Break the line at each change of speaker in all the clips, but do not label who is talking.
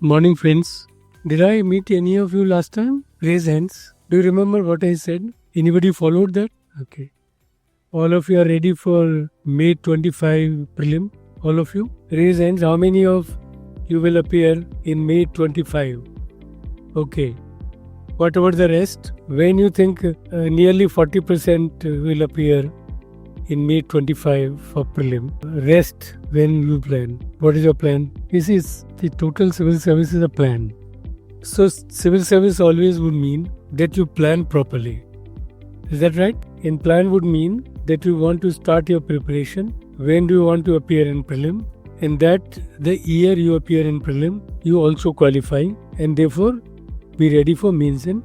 Morning friends. Did I meet any of you last time? Raise hands. Do you remember what I said? Anybody followed that? Okay. All of you are ready for May 25 prelim? All of you? Raise hands. How many of you will appear in May 25? Okay. What about the rest? When you think nearly 40% will appear in May 25 for prelim. Rest when you plan. What is your plan? This is the total civil service is a plan. So civil service always would mean that you plan properly. Is that right? And plan would mean that you want to start your preparation. When do you want to appear in prelim? And that the year you appear in prelim, you also qualify and therefore be ready for mains and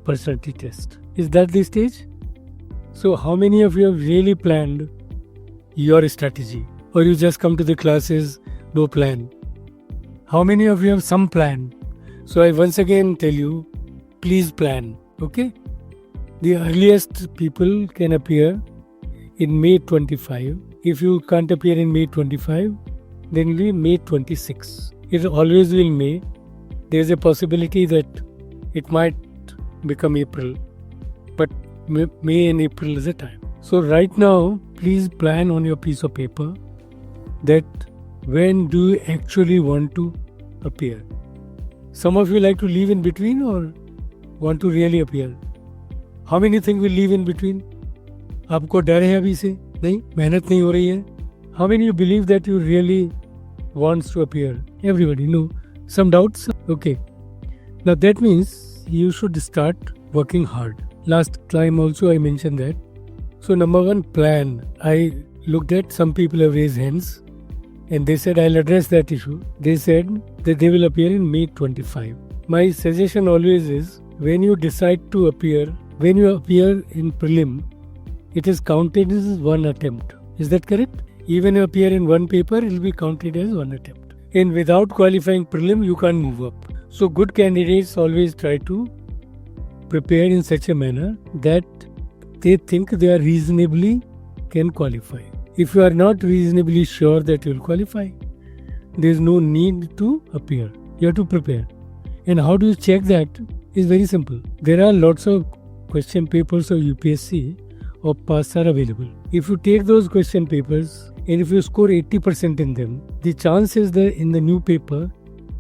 personality test. Is that the stage? So how many of you have really planned your strategy? Or you just come to the classes, no plan? How many of you have some plan? So I once again tell you, please plan, okay? The earliest people can appear in May 25. If you can't appear in May 25, then it will be May 26. It always will May. There is a possibility that it might become April. But May and April is the time. So right now, please plan on your piece of paper that when do you actually want to appear. Some of you like to leave in between or want to really appear. How many think will leave in between? आपको डर है अभी से? नहीं? मेहनत नहीं हो रही है? How many you believe that you really wants to appear? Everybody, no? Some doubts? Okay. Now that means you should start working hard. Last time also I mentioned that. So number one, plan. I looked at some people have raised hands and they said I'll address that issue. They said that they will appear in May 25. My suggestion always is when you decide to appear, when you appear in prelim, it is counted as one attempt. Is that correct? Even if you appear in one paper, it will be counted as one attempt. And without qualifying prelim, you can't move up. So good candidates always try to prepare in such a manner that they think they are reasonably can qualify. If you are not reasonably sure that you will qualify, there is no need to appear. You have to prepare. And how do you check that? Is very simple. There are lots of question papers of UPSC or PAS are available. If you take those question papers and if you score 80% in them, the chance is that in the new paper,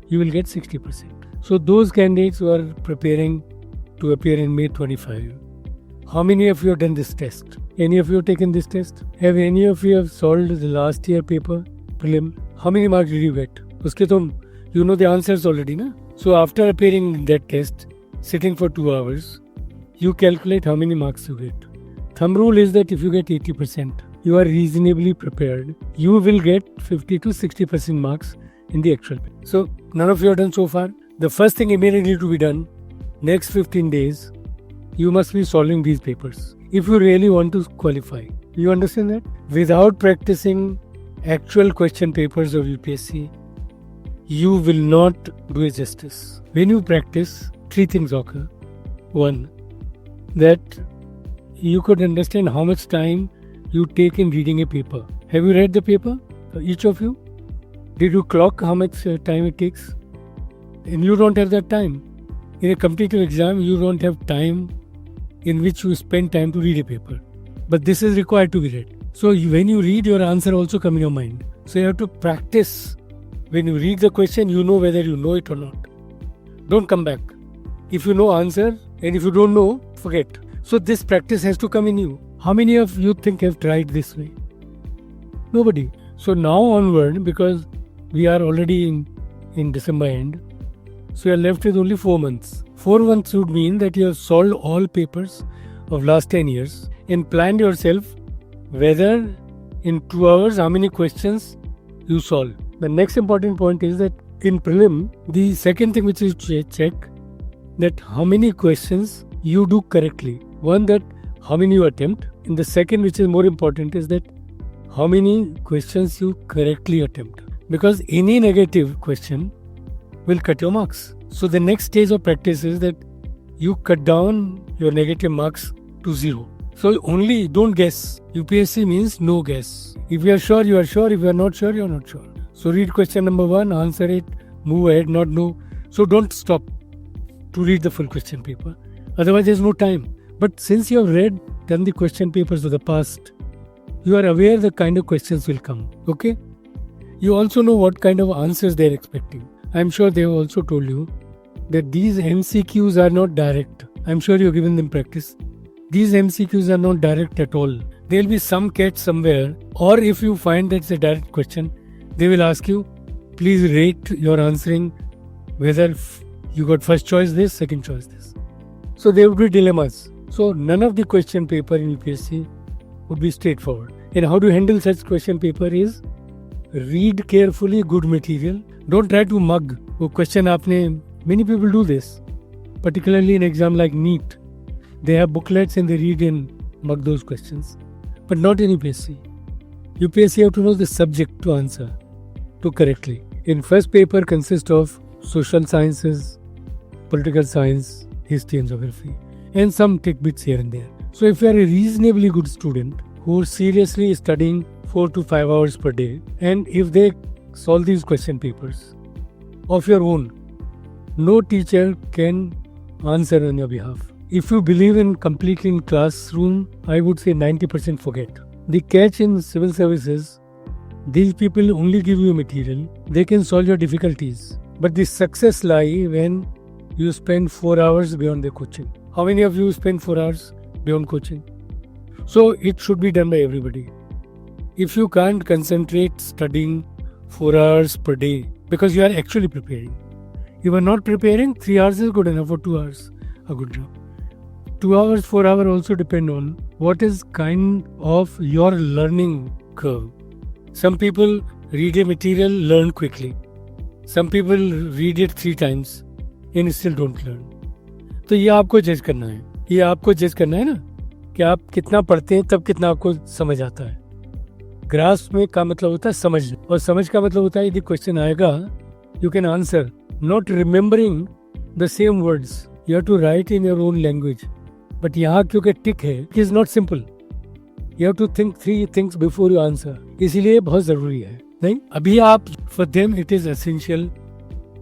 you will get 60%. So those candidates who are preparing to appear in May 25. How many of you have done this test? Any of you have taken this test? Have any of you have solved the last year paper, prelim? How many marks did you get? Uske tum, you know the answers already, na? So after appearing in that test, sitting for 2 hours, you calculate how many marks you get. Thumb rule is that if you get 80%, you are reasonably prepared. You will get 50 to 60% marks in the actual paper. So none of you have done so far. The first thing immediately to be done, next 15 days, you must be solving these papers. If you really want to qualify, you understand that? Without practicing actual question papers of UPSC, you will not do it justice. When you practice, 3 things occur. One, that you could understand how much time you take in reading a paper. Have you read the paper? Each of you? Did you clock how much time it takes? And you don't have that time. In a competitive exam, you don't have time in which you spend time to read a paper. But this is required to be read. So when you read, your answer also comes in your mind. So you have to practice. When you read the question, you know whether you know it or not. Don't come back. If you know answer and if you don't know, forget. So this practice has to come in you. How many of you think have tried this way? Nobody. So now onward, because we are already in December end, so you are left with only 4 months. 4 months would mean that you have solved all papers of last 10 years and planned yourself whether in 2 hours how many questions you solve. The next important point is that in prelim, the second thing which is check that how many questions you do correctly. One, that how many you attempt. And the second, which is more important, is that how many questions you correctly attempt. Because any negative question will cut your marks. So the next stage of practice is that you cut down your negative marks to 0. So only don't guess. UPSC means no guess. If you are sure, you are sure. If you are not sure, you are not sure. So read question number 1, answer it move ahead, not know. So don't stop to read the full question paper. Otherwise, there's no time. But since you have done the question papers of the past, you are aware the kind of questions will come. Okay? You also know what kind of answers they're expecting. I'm sure they have also told you that these MCQs are not direct. I'm sure you've given them practice. These MCQs are not direct at all. There will be some catch somewhere, or if you find that it's a direct question, they will ask you, please rate your answering whether you got first choice this, second choice this. So there would be dilemmas. So none of the question paper in UPSC would be straightforward. And how to handle such question paper is read carefully good material. Don't try to mug. वो question आपने, many people do this, particularly in exam like NEET. They have booklets and they read and mug those questions. But not in UPSC. UPSC you have to know the subject to answer to correctly. In first paper consists of social sciences, political science, history and geography, and some tidbits here and there. So if you are a reasonably good student who is seriously studying 4 to 5 hours per day, and if they solve these question papers of your own, no teacher can answer on your behalf. If you believe in completely in classroom, I would say 90% forget. The catch in civil services, these people only give you material, they can solve your difficulties. But the success lie when you spend 4 hours beyond the coaching. How many of you spend 4 hours beyond coaching? So it should be done by everybody. If you can't concentrate studying 4 hours per day because you are actually preparing. You are not preparing, 3 hours is good enough, or 2 hours, a good job. 2 hours, 4 hours also depend on what is kind of your learning curve. Some people read a material, learn quickly. Some people read it 3 times and still don't learn. तो ये आपको जज करना है. ये आपको जज करना है ना कि आप कितना पढ़ते हैं तब कितना आपको समझ आता है. ग्रास्प में का मतलब होता है समझ, और समझ का मतलब होता है यदि क्वेश्चन आएगा you can answer, not remembering the same words. You have to write in your own language. But यहाँ क्योंकि टिक है, it is not simple. You have to think 3 things before you answer. इसीलिए बहुत जरूरी है. नहीं अभी आप for them it is essential.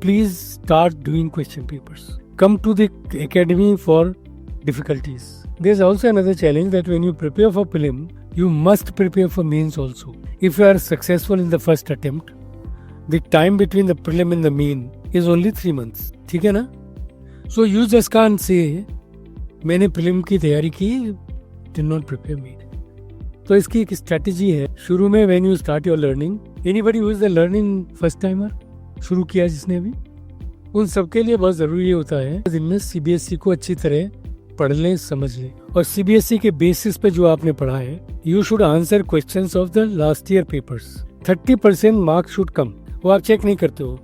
Please start doing question papers. Come to the academy for difficulties. There's also another challenge that when you prepare for prelim, you must prepare for mains also. If you are successful in the first attempt, the time between the prelim and the main is only 3 months. ठीक है ना? So you just can't say, मैंने prelim की तैयारी की, did not prepare main. तो इसकी एक strategy है. शुरू में when you start your learning, anybody who is the learning first timer, शुरू किया जिसने अभी, उन सबके लिए बहुत ज़रूरी होता है जिनमें सीबीएसई को अच्छी तरह पढ़ लें, समझ लें. और सीबीएसई के बेसिस पे जो आपने पढ़ा है, you should answer questions of the last year papers. 30% marks should come. वो आप चेक नहीं करते हो.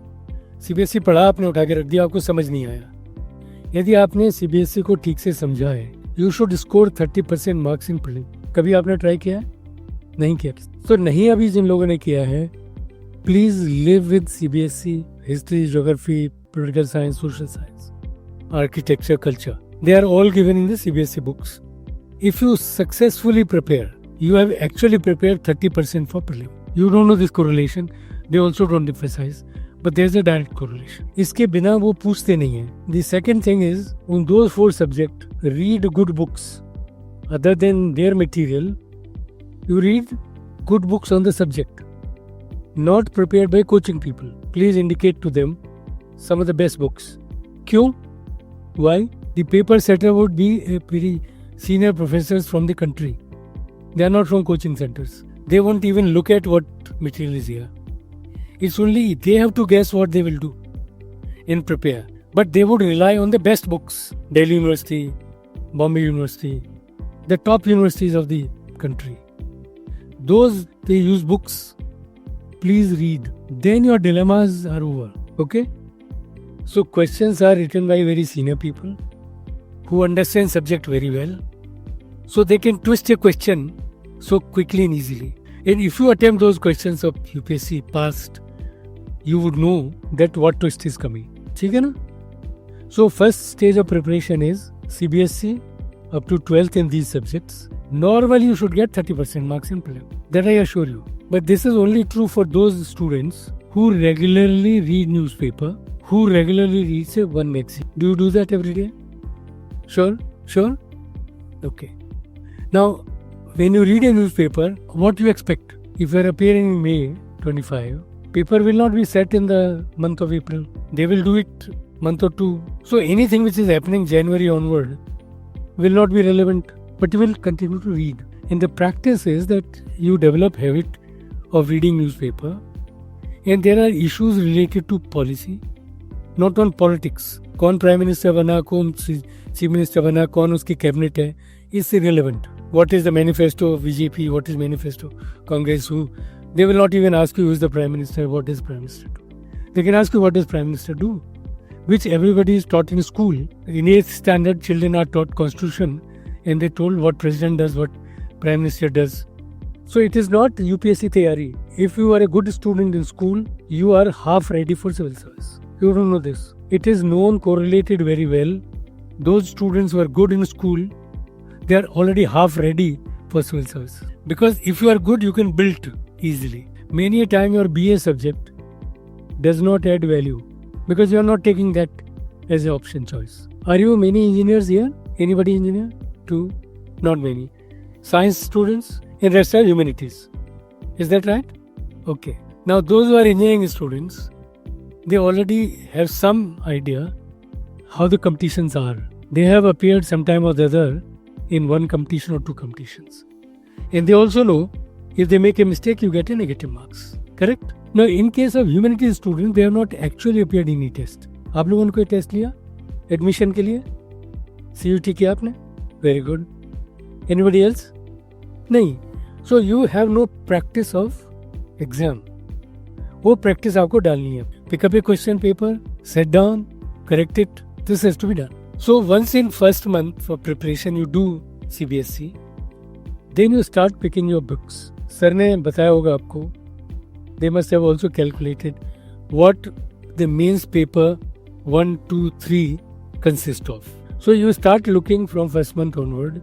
सीबीएसई पढ़ा, आपने उठा के रख दिया, आपको समझ नहीं आया. यदि आपने सीबीएसई को ठीक से समझा है, you should score 30% marks in prelim. कभी आपने ट्राई किया है? नहीं किया. तो नहीं अभी जिन लोगों ने किया है, please live with CBSE. History, geography, political science, social science, architecture, culture. They are all given in the CBSE books. If you successfully prepare, you have actually prepared 30% for prelim. You don't know this correlation. They also don't emphasize. But there's a direct correlation. इसके बिना वो पूछते नहीं हैं. The second thing is, on those 4 subjects, read good books. Other than their material, you read good books on the subject. Not prepared by coaching people. Please indicate to them some of the best books. क्यों? Why? The paper setter would be a very senior professors from the country. They are not from coaching centers. They won't even look at what material is here. It's only they have to guess what they will do and prepare. But they would rely on the best books. Delhi University, Bombay University, the top universities of the country. Those, they use books. Please read. Then your dilemmas are over. Okay? So questions are written by very senior people who understand subject very well. So they can twist a question so quickly and easily. And if you attempt those questions of UPSC past, you would know that what twist is coming. ठीक है ना? So first stage of preparation is CBSE up to 12th in these subjects. Normally you should get 30% marks in prelim. That I assure you. But this is only true for those students who regularly read newspaper, who regularly reads one magazine. Do you do that every day? Sure? Okay. Now, when you read a newspaper, what do you expect? If you are appearing in May 25, paper will not be set in the month of April. They will do it month or two. So anything which is happening January onward will not be relevant, but you will continue to read. And the practice is that you develop habit of reading newspaper, and there are issues related to policy, not on politics. कौन prime minister बना, कौन chief minister बना, कौन उसकी cabinet है, it's irrelevant. What is the manifesto of BJP? What is manifesto Congress? They will not even ask you who is the prime minister, what does prime minister do. They can ask you what does prime minister do, which everybody is taught in school. In 8th standard, children are taught constitution, and they told what president does, what prime minister does. So it is not UPSC theory. If you are a good student in school, you are half ready for civil service. You don't know this. It is known, correlated very well. Those students who are good in school, they are already half ready for civil service. Because if you are good, you can build easily. Many a time your BA subject does not add value because you are not taking that as an option choice. Are you many engineers here? Anybody engineer? 2? Not many. Science students? And rest are humanities. Is that right? Okay. Now those who are engineering students, they already have some idea how the competitions are. They have appeared sometime or the other in one competition or two competitions. And they also know if they make a mistake, you get a negative marks. Correct? Now, in case of humanities students, they have not actually appeared in any test. आप लोगों ने कोई test लिया admission के लिए? CUT किया आपने? Very good. Anybody else? नहीं. So you have no practice of exam. वो practice आपको डालनी है. Pick up a question paper, sit down, correct it. This has to be done. So once in first month for preparation you do CBSE, then you start picking your books. Sir ने बताया होगा आपको. They must have also calculated what the mains paper 1, 2, 3 consist of. So you start looking from first month onward,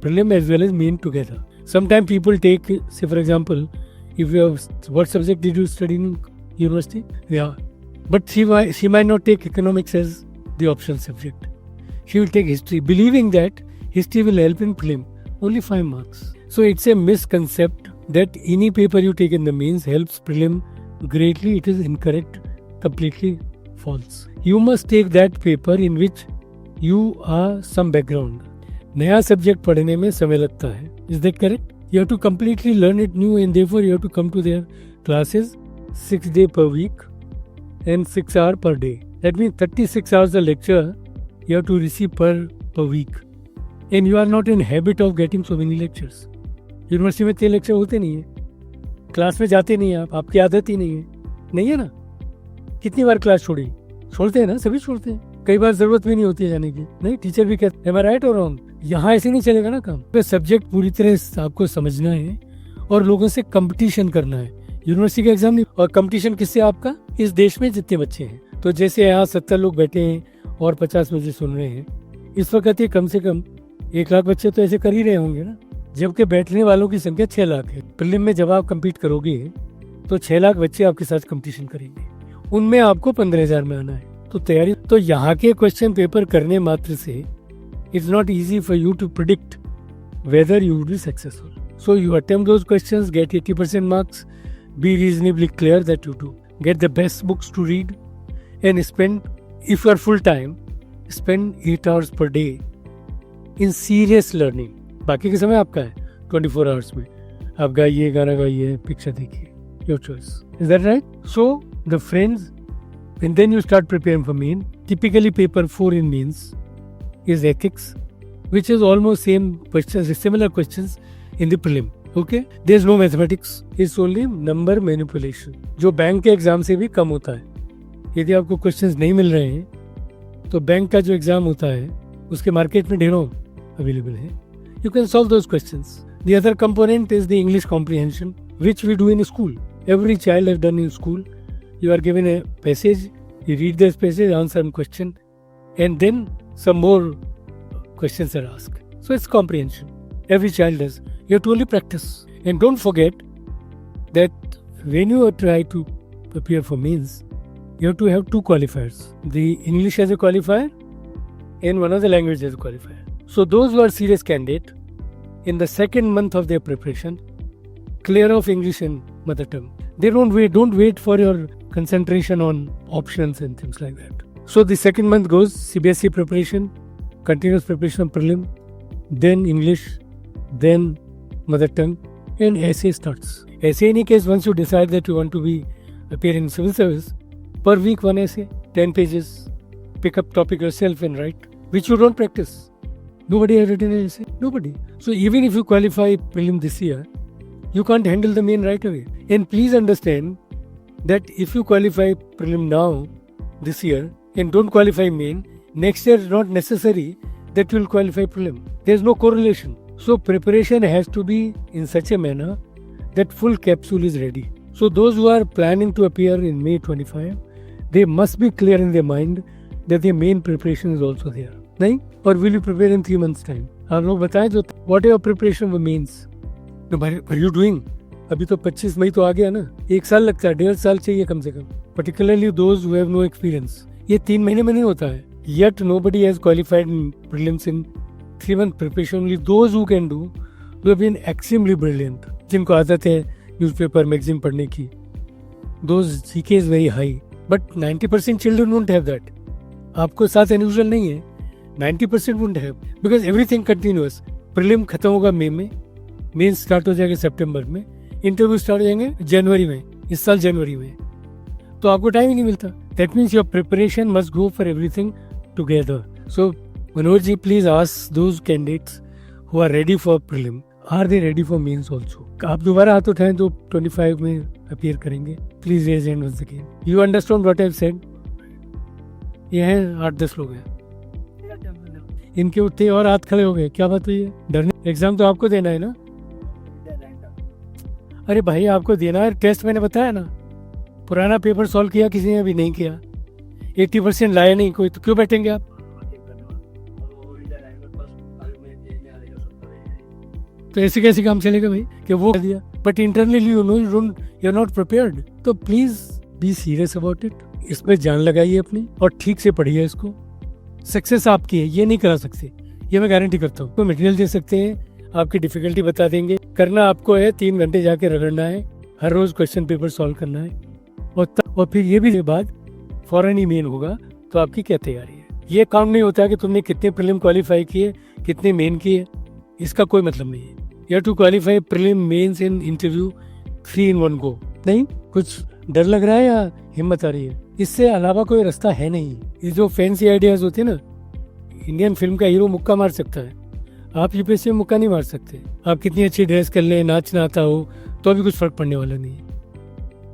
prelim as well as main together. Sometimes people take, say for example, if you have, what subject did you study in university? Yeah. But she might not take economics as the option subject. She will take history, believing that history will help in prelim. Only 5 marks. So it's a misconcept that any paper you take in the mains helps prelim greatly. It is incorrect, completely false. You must take that paper in which you are some background. नया subject पढ़ने में समय लगता है. Is that correct? You have to completely learn it new, and therefore you have to come to their classes 6 days per week and 6 hours per day. That means 36 hours a lecture you have to receive per week. And you are not in habit of getting so many lectures. University में 3 lecture होते नहीं है. Class में जाते नहीं हैं आपकी आदत ही नहीं है ना. कितनी बार क्लास छोड़ते हैं ना, सभी छोड़ते हैं. कई बार जरूरत भी नहीं होती है जाने की. नहीं, टीचर भी कहते हैं, am I right or wrong? यहाँ ऐसे नहीं चलेगा ना काम. तो सब्जेक्ट पूरी तरह से आपको समझना है और लोगों से कंपटीशन करना है. यूनिवर्सिटी का एग्जाम नहीं, और कंपटीशन किससे? आपका इस देश में जितने बच्चे हैं. तो जैसे यहाँ 70 लोग बैठे हैं और 50 मुझे सुन रहे हैं, इस वक्त ये कम से कम 1 लाख बच्चे तो ऐसे कर ही रहे होंगे ना. जबकि बैठने वालों की संख्या 6 लाख है. प्रीलिम में जब आप कम्पीट करोगे तो 6 लाख बच्चे आपके साथ कंपटीशन करेंगे. उनमें आपको 15,000 में आना है. तो तैयारी, तो यहाँ के क्वेश्चन पेपर करने मात्र से it's not easy for you to predict whether you would be successful. So you attempt those questions, get 80% marks, be reasonably clear that you do, get the best books to read and spend, if you are full time, spend 8 hours per day in serious learning. बाकी के समय आपका है 24 hours में. आप गाइए, गाना गाइए, पिक्चर देखिए, your choice. Is that right? So the friends, and then you start preparing for main. Typically paper 4 in mains is ethics, which is almost same questions, similar questions in the prelim. Okay, there is no mathematics, it's only number manipulation, जो bank के exam से भी कम होता है. यदि आपको questions नहीं मिल रहे हैं तो बैंक का जो एग्जाम होता है उसके मार्केट में ढेरों अवेलेबल है. You can solve those questions. The other component is the English comprehension, which we do in school. Every child has done in school. You are given a passage, you read this passage, answer some question, and then some more questions are asked. So it's comprehension. Every child does. You have to only practice. And don't forget that when you try to appear for mains, you have to have 2 qualifiers. The English as a qualifier and one other language as a qualifier. So those who are serious candidate, in the second month of their preparation, clear off English and mother tongue. Don't wait for your concentration on options and things like that. So the second month goes CBSE preparation, continuous preparation of prelim, then English, then mother tongue, and essay starts. Essay, in any case, once you decide that you want to appear in civil service, per week 1 essay, 10 pages, pick up topic yourself and write, which you don't practice. Nobody has written an essay. Nobody. So even if you qualify prelim this year, you can't handle the main right away. And please understand that if you qualify prelim now, this year, and don't qualify main, next year is not necessary that you will qualify prelim. There is no correlation. So preparation has to be in such a manner that full capsule is ready. So those who are planning to appear in May 25, they must be clear in their mind that their main preparation is also there. नहीं? Or will you prepare in 3 months time? आप लोग बताएं जो what are your preparation for mains? No, what are you doing? अभी तो 25 मई तो आ गया ना, 1 साल लगता है, 1.5 साल चाहिए कम से कम. Particularly those who have no experience. ये 3 महीने में नहीं होता है. Yet nobody has qualified in prelims in 3 month preparation. Only those who can do, who have been extremely brilliant. जिनको आदत है न्यूज़पेपर मैगजीन पढ़ने की. Those GK is very high. But 90% children won't have that. आपको साथ unusual नहीं है. 90% won't have. Because everything continuous. Prelim खत्म होगा मई में, मेन स्टार्ट हो जाएगा सितंबर में, इंटरव्यू स्टार्ट हो जाएंगे जनवरी में, इस साल जनवरी में. तो आपको टाइम ही नहीं मिलता. That means your preparation must go for everything together. So Manoj ji, please ask those candidates who are ready for prelim, are they ready for mains also? आप दोबारा हाथ उठाएं तो 25 में अपीयर करेंगे. Please raise hand once again. You understand what I've said? ये हैं 8-10 लोग हैं. इनके उठते और हाथ खड़े हो गए. क्या बात हुई है? डरने? एग्जाम तो आपको देना है ना? अरे भाई आपको देना है. टेस्ट मैंने बताया ना, पुराना पेपर सॉल्व किया किसी ने अभी नहीं किया, 80% लाया नहीं कोई, तो क्यों बैठेंगे आप? तो ऐसे कैसे काम चलेगा भाई कि वो कर दिया, but internally you know you are not prepared. तो please be serious about it. इसमें जान लगाइए अपनी और ठीक से पढ़िए इसको. सक्सेस आपकी है, ये नहीं करा सकते, ये मैं गारंटी करता हूँ. तो मटेरियल दे सकते हैं, आपकी डिफिकल्टी बता देंगे. करना आपको है 3 घंटे जाके रगड़ना है, हर रोज क्वेश्चन पेपर सॉल्व करना है, और फिर ये भी बाद फौरन ही मेन होगा. तो आपकी क्या तैयारी है? ये काउंट नहीं होता कि तुमने कितने प्रीलिम क्वालिफाई किए, कितने मेन किए, इसका कोई मतलब नहीं है. You have to qualify prelim, mains and interview 3 in 1 go. नहीं, कुछ डर लग रहा है या हिम्मत आ रही है? इससे अलावा कोई रास्ता है नहीं. ये जो फैंसी आइडियाज होते हैं ना, इंडियन फिल्म का हीरो मुक्का मार सकता है, आप यूपीएससी में मुक्का नहीं मार सकते. आप कितनी अच्छी ड्रेस कर लें, नाचना आता हो, तो अभी कुछ फर्क पड़ने वाला नहीं है.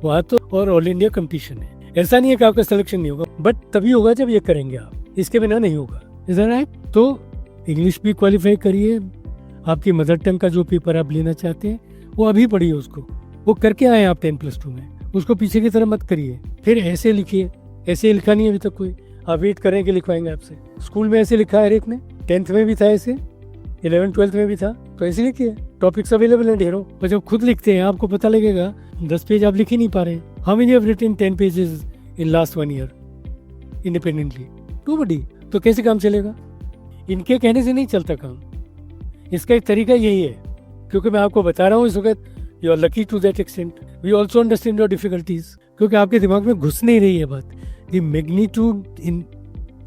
वहाँ तो और ऑल इंडिया कंपटीशन है. ऐसा नहीं है कि आपका सिलेक्शन नहीं होगा, बट तभी होगा जब ये करेंगे आप, इसके बिना नहीं होगा. Is that right? तो इंग्लिश भी क्वालिफाई करिए. आपकी मदर टंग का जो पेपर आप लेना चाहते हैं वो अभी पढ़िए, उसको वो करके आए आप 10+2 में, उसको पीछे की तरह मत करिए. फिर ऐसे लिखिए. ऐसे लिखा नहीं अभी तक कोई, आप वेट करें कि लिखवाएंगे आपसे. स्कूल में ऐसे लिखा है हर एक ने, 10th में भी था ऐसे, 11th 12th में भी था, तो ऐसे लिखिए. टॉपिक्स अवेलेबल हैं ढेरों. और जब खुद लिखते हैं आपको पता लगेगा 10 पेज आप लिख ही नहीं पा रहे. How many have written 10 pages in last 1 year independently? Nobody. तो कैसे काम चलेगा? इनके कहने से नहीं चलता काम. इसका एक तरीका यही है, क्योंकि मैं आपको बता रहा हूँ इस वक्त. You are lucky to that extent. We also understand your difficulties, क्योंकि आपके दिमाग में घुस नहीं रही है बात. The magnitude in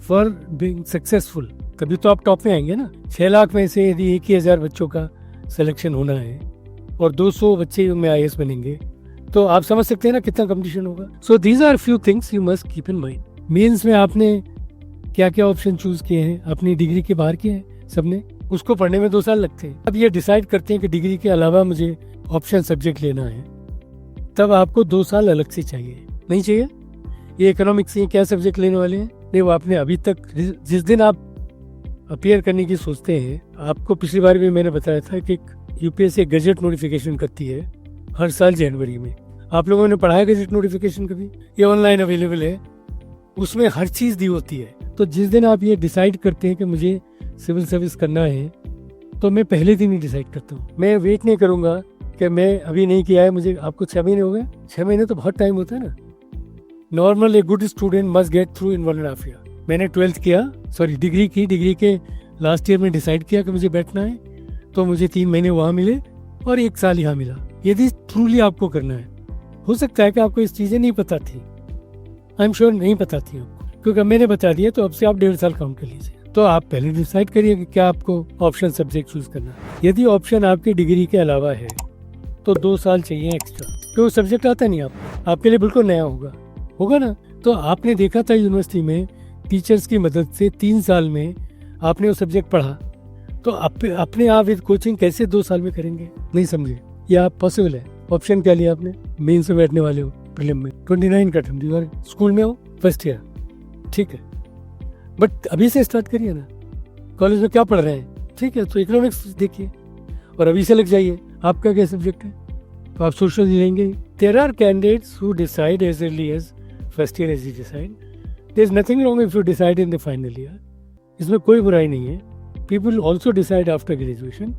for being successful, तभी तो आप टॉप में आएंगे ना. 6 लाख में से यदि 1,000 बच्चों का सिलेक्शन होना है और 200 बच्चे में IAS बनेंगे, तो आप समझ सकते हैं ना कितना कंपटीशन होगा. So these are few things you must keep in mind. Mains में आपने क्या क्या ऑप्शन चूज किए हैं, अपनी डिग्री के बाहर किए हैं सबने, उसको पढ़ने में 2 साल लगते हैं. अब ये डिसाइड करते हैं कि डिग्री के अलावा मुझे ऑप्शन सब्जेक्ट लेना है, तब आपको 2 साल अलग से चाहिए. नहीं चाहिए? ये इकोनॉमिक्स से क्या सब्जेक्ट लेने वाले हैं, नहीं वो आपने अभी तक, जिस दिन आप अपीयर करने की सोचते हैं, आपको पिछली बार भी मैंने बताया था कि यूपीएससी गजट नोटिफिकेशन करती है हर साल जनवरी में. आप लोगों ने पढ़ा है गजट नोटिफिकेशन कभी? ये ऑनलाइन अवेलेबल है, उसमें हर चीज़ दी होती है. तो जिस दिन आप ये डिसाइड करते हैं कि मुझे सिविल सर्विस करना है, तो मैं पहले दिन ही डिसाइड करता हूँ. मैं वेट नहीं करूँगा कि मैं अभी नहीं किया है, मुझे. आपको 6 महीने हो गए? 6 महीने तो बहुत टाइम होता है ना. Normal a good student must get through in 1.5 year. मैंने 12th किया, सॉरी डिग्री की, डिग्री के लास्ट ईयर में डिसाइड किया कि मुझे बैठना है, तो मुझे 3 महीने वहाँ मिले और 1 साल यहाँ मिला. यदि ट्रूली आपको करना है, हो सकता है कि आपको इस चीज़ें नहीं पता थी, आई एम श्योर नहीं पता थी आपको, क्योंकि मैंने बता दिया, तो अब से आप 1.5 साल काउंट कर लीजिए. तो आप पहले डिसाइड करिए कि क्या आपको ऑप्शन सब्जेक्ट चूज करना है. यदि ऑप्शन आपकी डिग्री के अलावा है तो 2 साल चाहिए एक्स्ट्रा, क्योंकि सब्जेक्ट आता नहीं आपके लिए बिल्कुल नया होगा ना. तो आपने देखा था यूनिवर्सिटी में टीचर्स की मदद से 3 साल में आपने वो सब्जेक्ट पढ़ा, तो अपने आप विद कोचिंग कैसे 2 साल में करेंगे? नहीं समझे, या पॉसिबल है? ऑप्शन क्या लिया आपने? मेंस में बैठने वाले हो, प्रीलिम में 29 का टर्म दिया, स्कूल में हो फर्स्ट ईयर, ठीक है, बट अभी से स्टार्ट करिए ना. कॉलेज में क्या पढ़ रहे हैं, ठीक है, तो इकोनॉमिक्स देखिए और अभी से लग जाइए. आपका क्या सब्जेक्ट है, तो आप सोशल लेंगे. There are candidates who decide as early as first year as you decide. There is nothing wrong if you decide in the final year. इसमें कोई बुराई नहीं है. People also decide after graduation,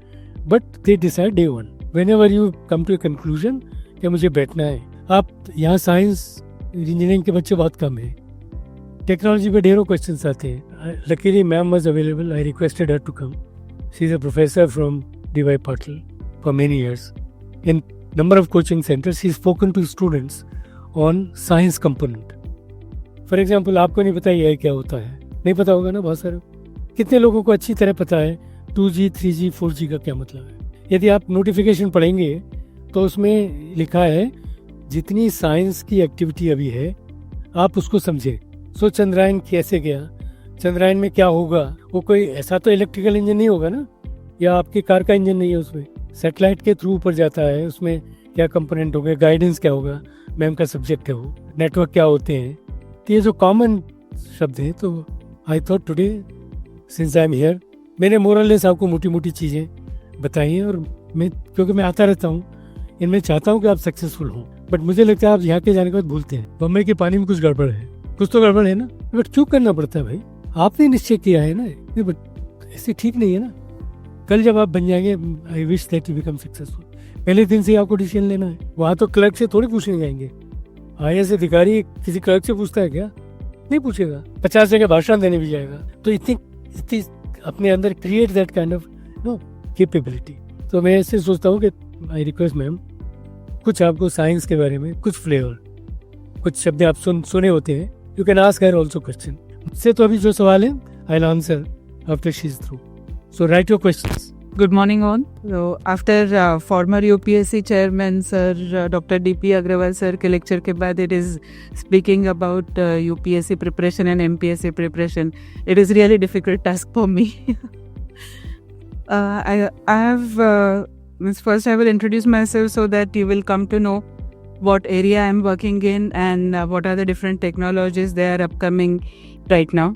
but they decide day 1 whenever you come to a conclusion कि मुझे बैठना है. आप यहाँ साइंस इंजीनियरिंग के बच्चे बहुत कम है, टेक्नोलॉजी पे ढेरों क्वेश्चंस आते हैं. Luckily ma'am was available, I requested her to come. She is a professor from DY Patil for many years. In number of coaching centers, she's spoken to students on science component. For example, आपको नहीं पता AI क्या होता है, नहीं पता होगा ना बहुत सारे. कितने लोगों को अच्छी तरह पता है 2G, 3G, 4G का क्या मतलब है? यदि आप नोटिफिकेशन पढ़ेंगे तो उसमें लिखा है जितनी साइंस की एक्टिविटी अभी है आप उसको समझे. सो चंद्रयान कैसे गया, चंद्रयान में क्या होगा, वो कोई ऐसा तो इलेक्ट्रिकल इंजन नहीं होगा ना, या आपकी कार का इंजन नहीं है, उसमें सैटेलाइट के थ्रू ऊपर जाता है, उसमें क्या कंपोनेंट होंगे, गाइडेंस क्या होगा, मैम का सब्जेक्ट है वो, नेटवर्क क्या होते हैं. तो ये जो कॉमन शब्द हैं, तो I thought today since I am here, मैंने मोरलेस आपको मोटी मोटी चीज़ें बताई हैं. और मैं क्योंकि मैं आता रहता हूँ, इनमें चाहता हूँ कि आप सक्सेसफुल हों, बट मुझे लगता है आप यहाँ के जाने के बाद भूलते हैं बम्बई के पानी में कुछ गड़बड़ है, कुछ तो गड़बड़ है ना, बट चूक करना पड़ता है भाई. आपने निश्चय किया है ना, बट ऐसे ठीक नहीं है ना. कल जब आप बन जाएंगे, I wish that you become successful, पहले दिन से आपको डिसीजन लेना है. वहाँ तो क्लर्क से थोड़ी पूछने जाएंगे. IAS अधिकारी किसी क्लर्क से पूछता है क्या? नहीं पूछेगा. 50 जगह भाषण देने भी जाएगा. तो इतनी अपने अंदर create that kind of capability. तो मैं ऐसे सोचता हूँ कि आई रिक्वेस्ट मैम, कुछ आपको साइंस के बारे में कुछ फ्लेवर, कुछ शब्द आप सुने होते हैं, you can ask her also question. मुझसे तो अभी जो सवाल है I will answer after she is through. So write your questions.
Good morning all. So after former UPSC chairman sir Dr. DP Agrawal sir के lecture के बाद it is speaking about UPSC preparation and MPSC preparation. It is really difficult task for me. I have first I will introduce myself so that you will come to know what area I am working in and what are the different technologies they are upcoming right now.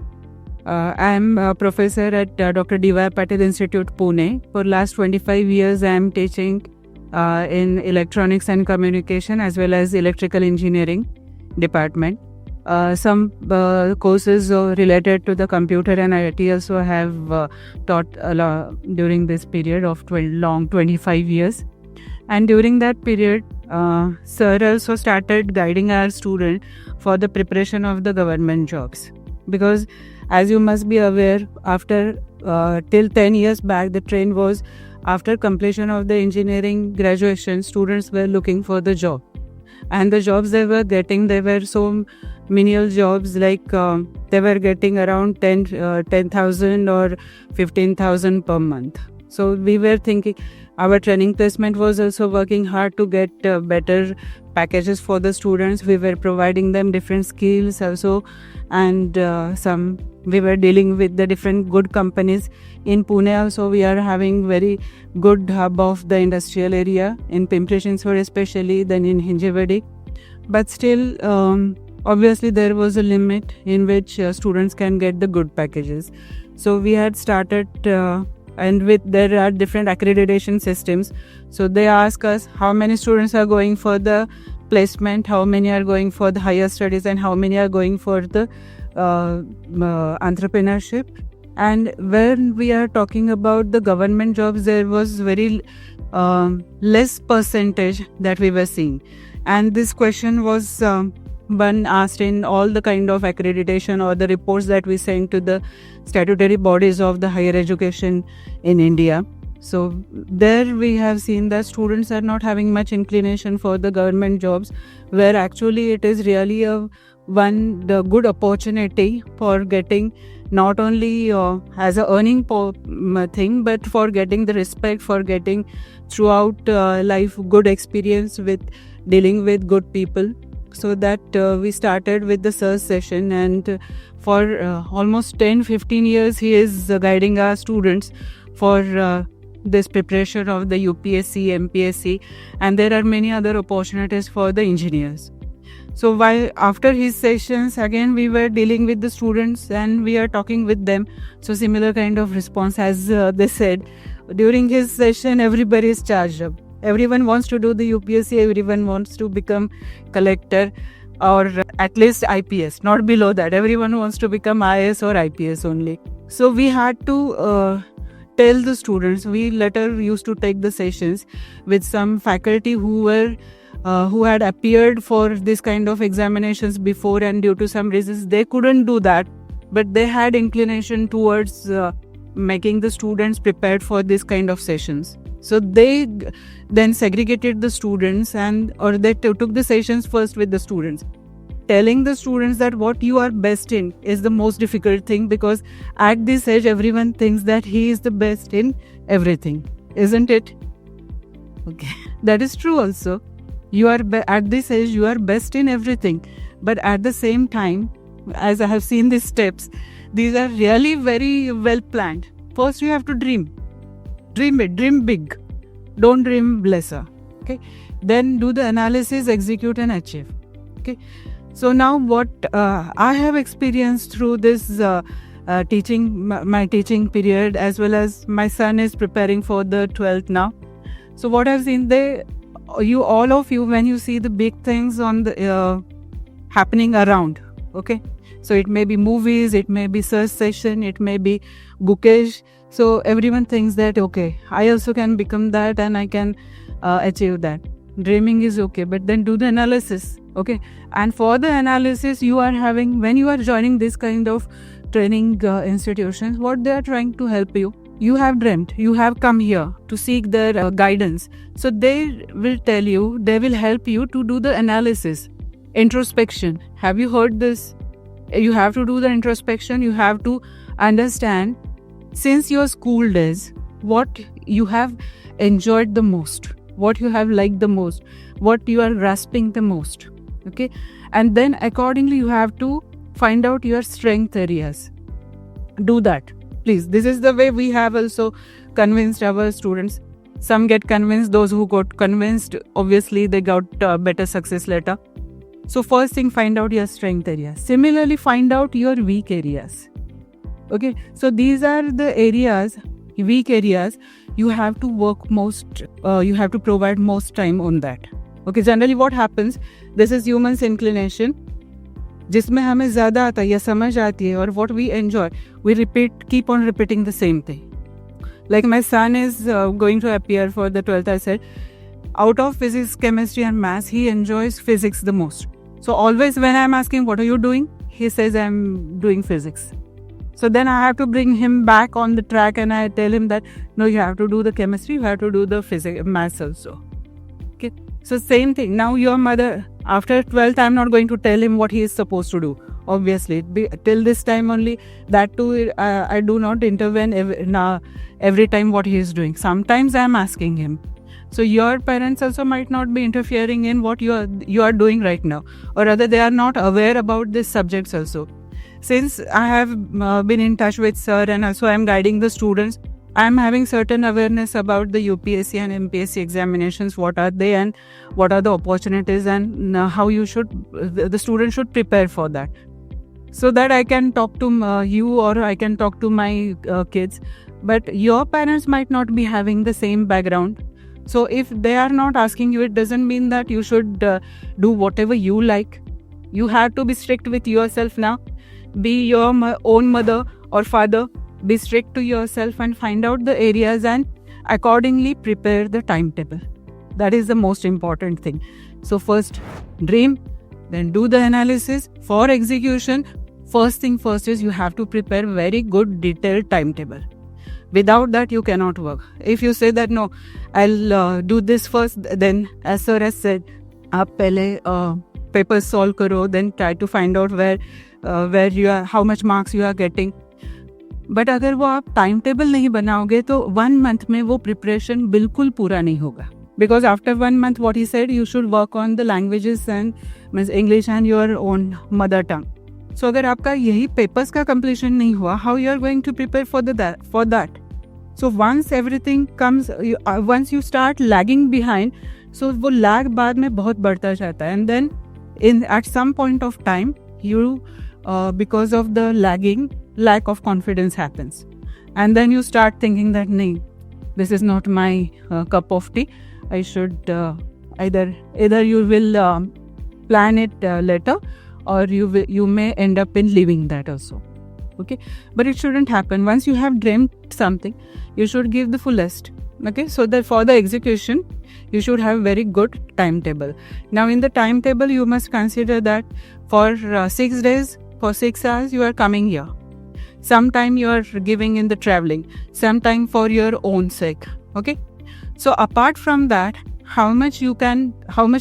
I am a professor at Dr. DY Patil Institute, Pune. For last 25 years, I am teaching in electronics and communication as well as electrical engineering department. Some courses related to the computer and IT also have taught a lot during this period of 25 years. And during that period, sir also started guiding our student for the preparation of the government jobs. Because as you must be aware, after till 10 years back, the trend was after completion of the engineering graduation, students were looking for the job. And the jobs they were getting, they were so menial jobs, like they were getting around 10,000 or 15,000 per month. So we were thinking, our training placement was also working hard to get better packages for the students. We were providing them different skills also, and we were dealing with the different good companies in Pune. Also, we are having very good hub of the industrial area in Pimpri-Chinchwad especially, then in Hinjewadi. But still, obviously there was a limit in which students can get the good packages. So we had started and there are different accreditation systems. So they ask us how many students are going for the placement, how many are going for the higher studies, and how many are going for the entrepreneurship. And when we are talking about the government jobs, there was very less percentage that we were seeing. And this question was been asked in all the kind of accreditation or the reports that we send to the statutory bodies of the higher education in India. So there we have seen that students are not having much inclination for the government jobs, where actually it is really the good opportunity for getting not only as a earning thing, but for getting the respect, for getting throughout life good experience with dealing with good people. So that we started with the search session, and for almost 10-15 years he is guiding our students for this preparation of the UPSC, MPSC, and there are many other opportunities for the engineers. So while after his sessions, again we were dealing with the students and we are talking with them. So similar kind of response as they said. During his session, everybody is charged up. Everyone wants to do the UPSC, everyone wants to become collector or at least IPS, not below that. Everyone wants to become IAS or IPS only. So we had to tell the students, we later used to take the sessions with some faculty who had appeared for this kind of examinations before, and due to some reasons they couldn't do that, but they had inclination towards making the students prepared for this kind of sessions. So they then segregated the students or they took the sessions first with the students, telling the students that what you are best in is the most difficult thing, because at this age everyone thinks that he is the best in everything, isn't it? Okay, that is true also. You are at this age you are best in everything, but at the same time, as I have seen these steps, these are really very well planned. First you have to dream it, dream big, don't dream lesser. Okay, then do the analysis, execute and achieve. Okay, so now what I have experienced through this teaching, my teaching period, as well as my son is preparing for the 12th now. So what I've seen, all of you, when you see the big things on the happening around, okay, so it may be movies, it may be search session, it may be bookage. So everyone thinks that okay, I also can become that and I can achieve that. Dreaming is okay, but then do the analysis. Okay, and for the analysis you are having, when you are joining this kind of training institutions, what they are trying to help you. You have dreamt, you have come here to seek their guidance. So they will tell you, they will help you to do the analysis, introspection. Have you heard this? You have to do the introspection. You have to understand, since your school days, what you have enjoyed the most, what you have liked the most, what you are grasping the most. Okay, and then accordingly you have to find out your strength areas. Do that, please. This is the way we have also convinced our students. Some get convinced, those who got convinced, obviously they got better success later. So first thing, find out your strength areas. Similarly, find out your weak areas. Okay, so these are the areas, weak areas, you have to work most, you have to provide most time on that. Okay, generally what happens, this is human's inclination, जिसमें हमें ज़्यादा आता है या समझ आती है, और what we enjoy, we keep on repeating the same thing. Like my son is going to appear for the 12th, I said, out of physics, chemistry and maths, he enjoys physics the most. So always when I'm asking, what are you doing? He says, I'm doing physics. So then I have to bring him back on the track and I tell him that, no, you have to do the chemistry, you have to do the physics, maths also. Okay. So same thing. Now your mother, after 12th, I'm not going to tell him what he is supposed to do. Obviously, till this time only, that too, I do not intervene every time what he is doing. Sometimes I'm asking him. So your parents also might not be interfering in what you are doing right now, or rather they are not aware about these subjects also. Since I have been in touch with sir and also I am guiding the students, I am having certain awareness about the UPSC and MPSC examinations, what are they and what are the opportunities, and how the student should prepare for that. So that I can talk to you or I can talk to my kids. But your parents might not be having the same background. So if they are not asking you, it doesn't mean that you should do whatever you like. You have to be strict with yourself now. Be your own mother or father. Be strict to yourself and find out the areas and accordingly prepare the timetable. That is the most important thing. So first, dream, then do the analysis. For execution, first thing first is you have to prepare very good detailed timetable. Without that, you cannot work. If you say that, no, I'll do this first, then as sir has said, आप पहले papers solve करो, then try to find out where you are, how much marks you are getting. But अगर वो आप time table नहीं बनाओगे तो 1 month में वो प्रिपरेशन बिल्कुल पूरा नहीं होगा. Because after 1 month what he said, you should work on the languages and means English and your own mother tongue. So अगर आपका यही पेपर्स का completion नहीं हुआ, how you are going to prepare for that? So once everything comes, once you start lagging behind, so वो lag बाद में बहुत बढ़ता जाता है. And then at some point of time, you because of the lack of confidence happens. And then you start thinking that, nahin, this is not my cup of tea. I should either you will plan it later, or you may end up in leaving that also. Okay, but it shouldn't happen. Once you have dreamt something, you should give the fullest. Okay, so that for the execution, you should have very good timetable. Now in the timetable, you must consider that for 6 days, for 6 hours, you are coming here. Sometime you are giving in the traveling, sometime for your own sake. Okay, so apart from that, how much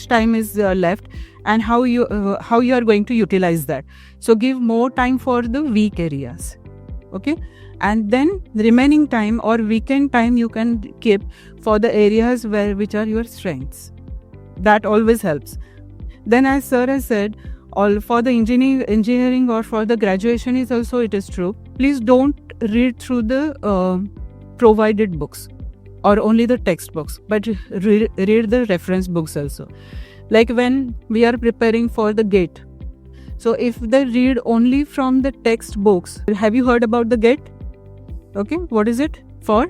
time is left, and how you are going to utilize that. So give more time for the weak areas. Okay, and then the remaining time or weekend time you can keep for the areas which are your strengths. That always helps. Then as sir has said, all for the engineering or for the graduation is also it is true. Please don't read through the provided books or only the textbooks, but read the reference books also. Like when we are preparing for the GATE. So if they read only from the textbooks, have you heard about the GATE? Okay, what is it? For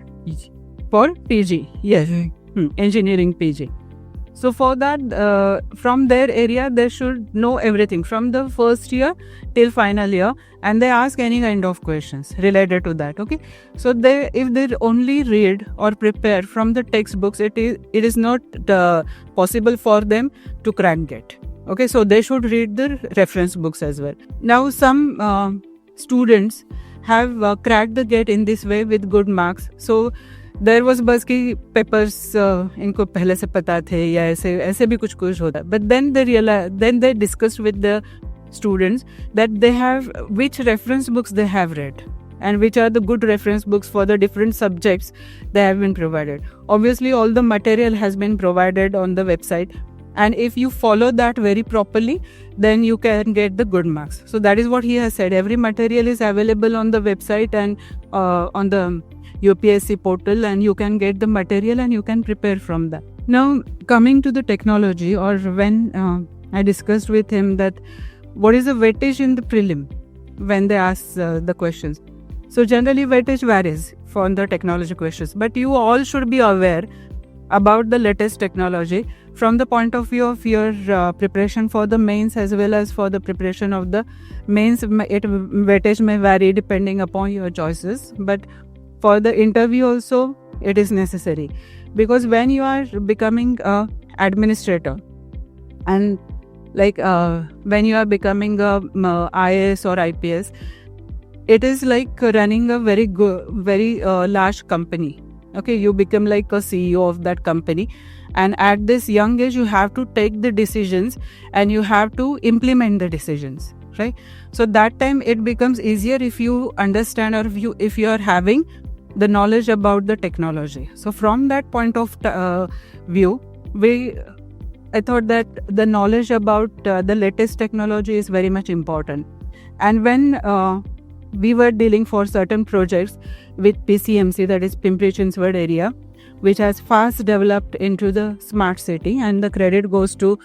PG. Yes, engineering PG. So for that, from their area, they should know everything from the first year till final year, and they ask any kind of questions related to that. Okay, so if they only read or prepare from the textbooks, it is not possible for them to crack GATE. Okay, so they should read the reference books as well. Now some students have cracked the GATE in this way with good marks. So there was basic papers इनको पहले से पता थे या ऐसे भी कुछ होता. But then they discussed with the students that they have which reference books they have read and which are the good reference books for the different subjects they have been provided. Obviously all the material has been provided on the website, and if you follow that very properly, then you can get the good marks. So that is what he has said. Every material is available on the website and on the UPSC portal, and you can get the material and you can prepare from that. Now coming to the technology, or when I discussed with him that what is the weightage in the prelim when they ask the questions. So generally weightage varies for the technology questions, but you all should be aware about the latest technology from the point of view of your preparation for the mains as well as for the preparation of the mains. Weightage may vary depending upon your choices, but for the interview also it is necessary, because when you are becoming a administrator and like when you are becoming a IAS or IPS, it is like running a very large company. Okay, you become like a CEO of that company, and at this young age you have to take the decisions and you have to implement the decisions, right? So that time it becomes easier if you understand, or if you are having the knowledge about the technology. So from that point of view, I thought that the knowledge about the latest technology is very much important. And when we were dealing for certain projects with PCMC, that is Pimpri-Chinchwad area, which has fast developed into the smart city, and the credit goes to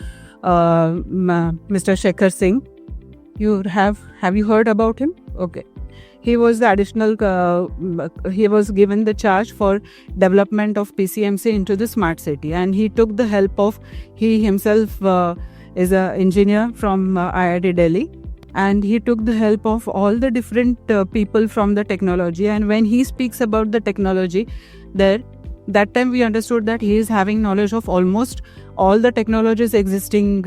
Mr. Shekhar Singh. Have you heard about him? Okay. He was the additional, he was given the charge for development of PCMC into the smart city, and he took the help of, he himself is an engineer from IIT Delhi, and he took the help of all the different people from the technology. And when he speaks about the technology there, that time we understood that he is having knowledge of almost all the technologies existing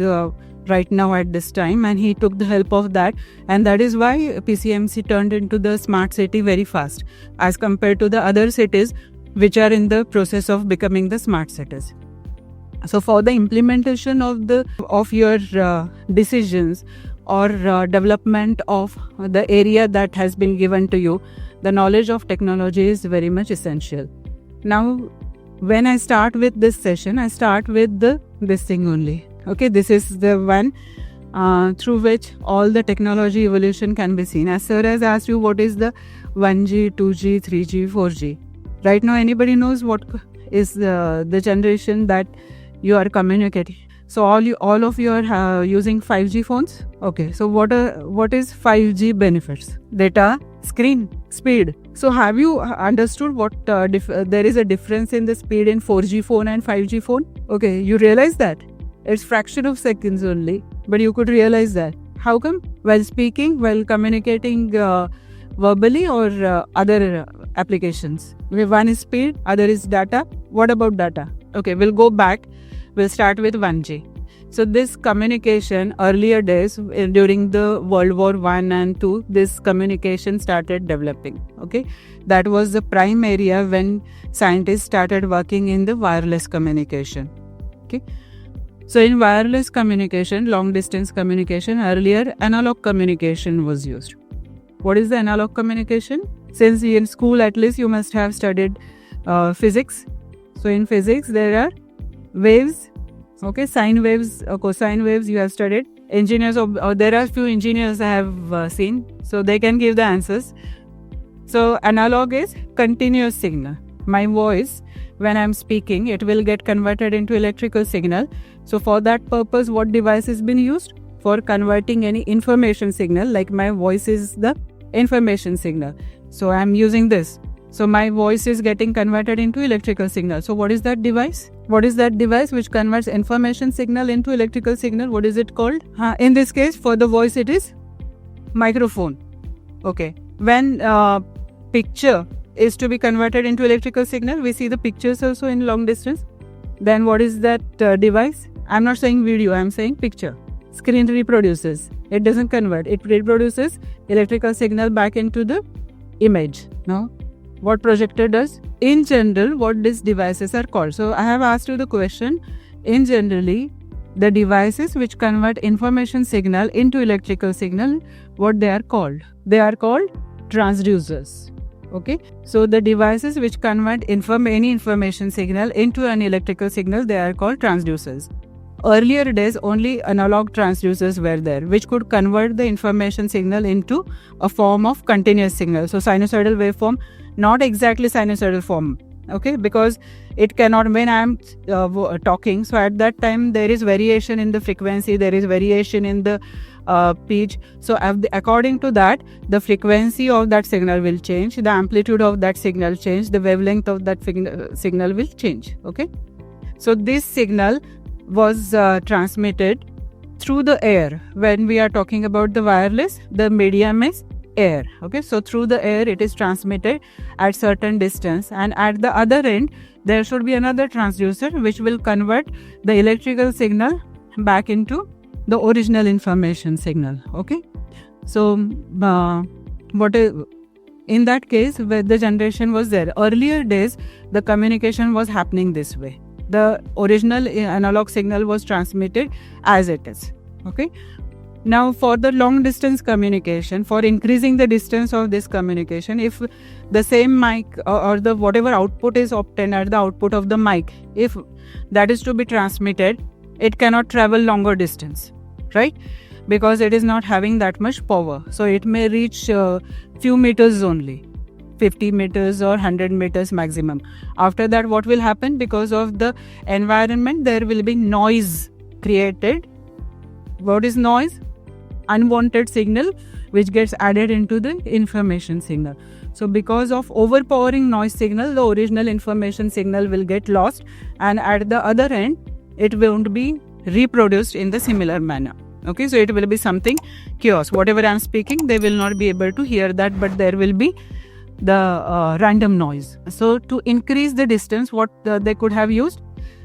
right now at this time, and he took the help of that, and that is why PCMC turned into the smart city very fast as compared to the other cities which are in the process of becoming the smart cities. So for the implementation of your decisions or development of the area that has been given to you, the knowledge of technology is very much essential. Now, when I start with this session, I start with this thing only. Okay, this is the one through which all the technology evolution can be seen. As Sir has asked you, what is the 1G, 2G, 3G, 4G? Right now, anybody knows what is the generation that you are communicating. So all of you are using 5G phones. Okay, so what is 5G benefits? Data, screen, speed. So have you understood what there is a difference in the speed in 4G phone and 5G phone? Okay, you realize that it's fraction of seconds only, but you could realize that. How come? While speaking, while communicating verbally or other applications. Okay, one is speed, other is data. What about data? Okay, we'll go back. We'll start with 1G. So this communication, earlier days during the World War I and II, this communication started developing. Okay, that was the prime area when scientists started working in the wireless communication. Okay, so in wireless communication, long distance communication, earlier analog communication was used. What is the analog communication? Since in school at least you must have studied physics. So in physics there are waves, okay, sine waves, cosine waves you have studied. Engineers, there are few engineers I have seen, so they can give the answers. So analog is continuous signal. My voice, when I am speaking, it will get converted into electrical signal. So for that purpose, what device has been used? For converting any information signal, like my voice is the information signal. So I am using this. So my voice is getting converted into electrical signal. So what is that device? What is that device which converts information signal into electrical signal? What is it called? In this case, for the voice, it is microphone. Okay. When picture is to be converted into electrical signal, we see the pictures also in long distance. Then what is that device? I'm not saying video, I'm saying picture. Screen reproduces. It doesn't convert. It reproduces electrical signal back into the image. No? What projector does? In general, what these devices are called. So I have asked you the question. In generally, the devices which convert information signal into electrical signal, what they are called? They are called transducers. Okay. So the devices which convert any information signal into an electrical signal, they are called transducers. Earlier days, only analog transducers were there, which could convert the information signal into a form of continuous signal. So sinusoidal waveform, not exactly sinusoidal form, okay, because it cannot, when I am talking, so at that time there is variation in the frequency, there is variation in the pitch. So according to that, the frequency of that signal will change, the amplitude of that signal change, the wavelength of that signal will change. Okay, so this signal was transmitted through the air. When we are talking about the wireless, the medium is air. Okay, so through the air it is transmitted at certain distance, and at the other end there should be another transducer which will convert the electrical signal back into the original information signal. Okay, so what is in that case where the generation was there, earlier days the communication was happening this way. The original analog signal was transmitted as it is. Okay, now for the long distance communication, for increasing the distance of this communication, if the same mic or the whatever output is obtained at the output of the mic, if that is to be transmitted, it cannot travel longer distance, right? Because it is not having that much power. So it may reach few meters only, 50 meters or 100 meters maximum. After that, what will happen? Because of the environment, there will be noise created. What is noise? Unwanted signal which gets added into the information signal. So because of overpowering noise signal, the original information signal will get lost, and at the other end it won't be reproduced in the similar manner. Okay, so it will be something chaos. Whatever I am speaking, they will not be able to hear that, but there will be the random noise. So to increase the distance, what they could have used,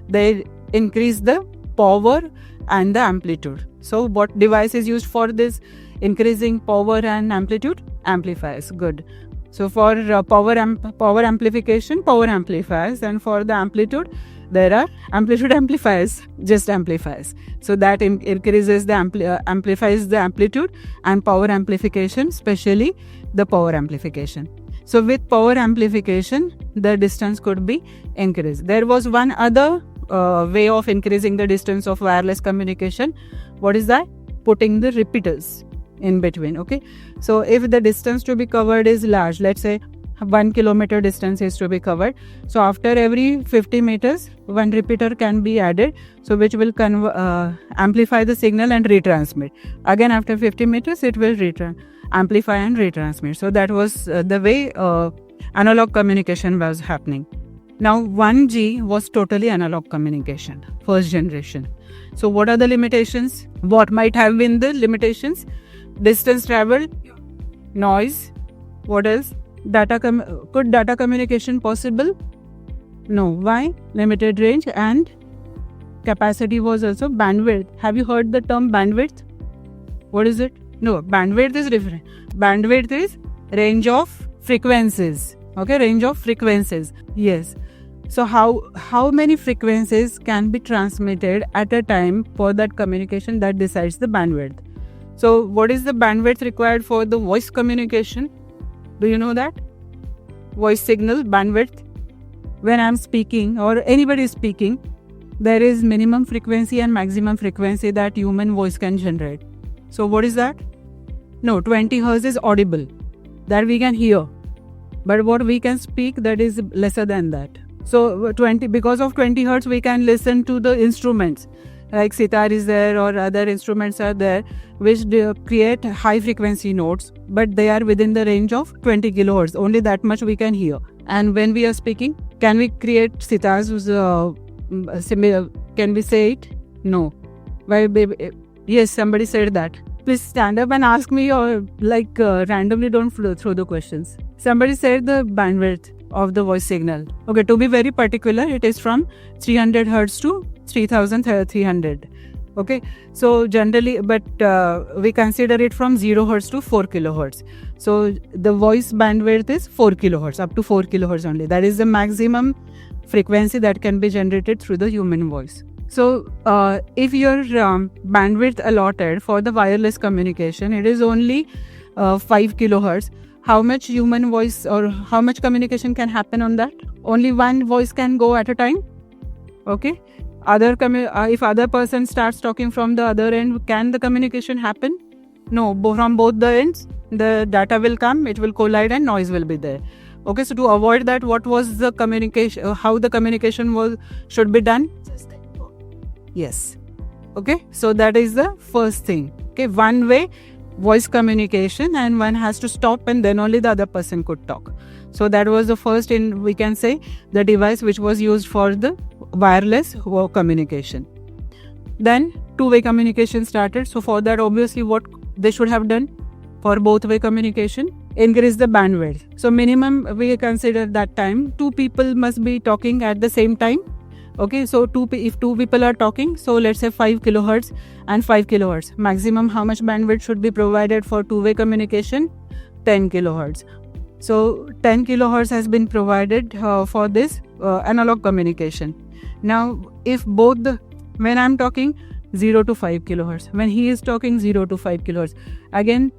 they increase the power and the amplitude. So what device is used for this increasing power and amplitude? Amplifiers. Good. So for power amplification, power amplifiers, and for the amplitude, there are amplitude amplifiers, just amplifiers. So that increases the amplifies the amplitude, and power amplification, especially the power amplification. So with power amplification, the distance could be increased. There was one other way of increasing the distance of wireless communication. What is that? Putting the repeaters in between. Okay, so if the distance to be covered is large, let's say 1 kilometer distance is to be covered, so after every 50 meters one repeater can be added, so which will amplify the signal and retransmit. Again after 50 meters it will amplify and retransmit. So that was the way analog communication was happening. Now 1G was totally analog communication, first generation. So what are the limitations? What might have been the limitations? Distance traveled, noise, what else? Could data communication possible? No. Why? Limited range, and capacity was also bandwidth. Have you heard the term bandwidth? What is it? No, bandwidth is different. Bandwidth is range of frequencies. Okay, range of frequencies. Yes. So how many frequencies can be transmitted at a time for that communication, that decides the bandwidth. So what is the bandwidth required for the voice communication? Do you know that? Voice signal bandwidth. When I'm speaking or anybody is speaking, there is minimum frequency and maximum frequency that human voice can generate. So what is that? No, 20 Hz is audible, that we can hear. But what we can speak, that is lesser than that. So because of 20 Hz we can listen to the instruments. Like sitar is there or other instruments are there which create high frequency notes, but they are within the range of 20 kilohertz. Only that much we can hear. And when we are speaking, can we create sitars similar? Can we say it? No. Why? Yes, somebody said that. Please stand up and ask me, or randomly don't throw the questions. Somebody said the bandwidth of the voice signal. Okay, to be very particular, it is from 300 Hz to 3300. Okay, so generally, but we consider it from 0 Hz to 4 kilohertz. So the voice bandwidth is 4 kilohertz, up to 4 kilohertz only. That is the maximum frequency that can be generated through the human voice. So if your bandwidth allotted for the wireless communication, it is only 5 kilohertz, how much human voice or how much communication can happen on that? Only one voice can go at a time. Okay. If other person starts talking from the other end, can the communication happen? No, from both the ends, the data will come, it will collide and noise will be there. Okay, so to avoid that, what was the communication, how the communication should be done? Yes. Okay, so that is the first thing. Okay, one way voice communication, and one has to stop and then only the other person could talk. So that was the first, we can say, the device which was used for the wireless communication. Then two-way communication started. So for that, obviously what they should have done for both-way communication, increase the bandwidth. So minimum we consider that time 2 people must be talking at the same time. Okay, so if 2 people are talking, so let's say 5 kilohertz and 5 kilohertz. Maximum how much bandwidth should be provided for two-way communication? 10 kilohertz. So 10 kilohertz has been provided for this analog communication. Now if when I'm talking 0 to 5 kilohertz, when he is talking 0 to 5 kilohertz, again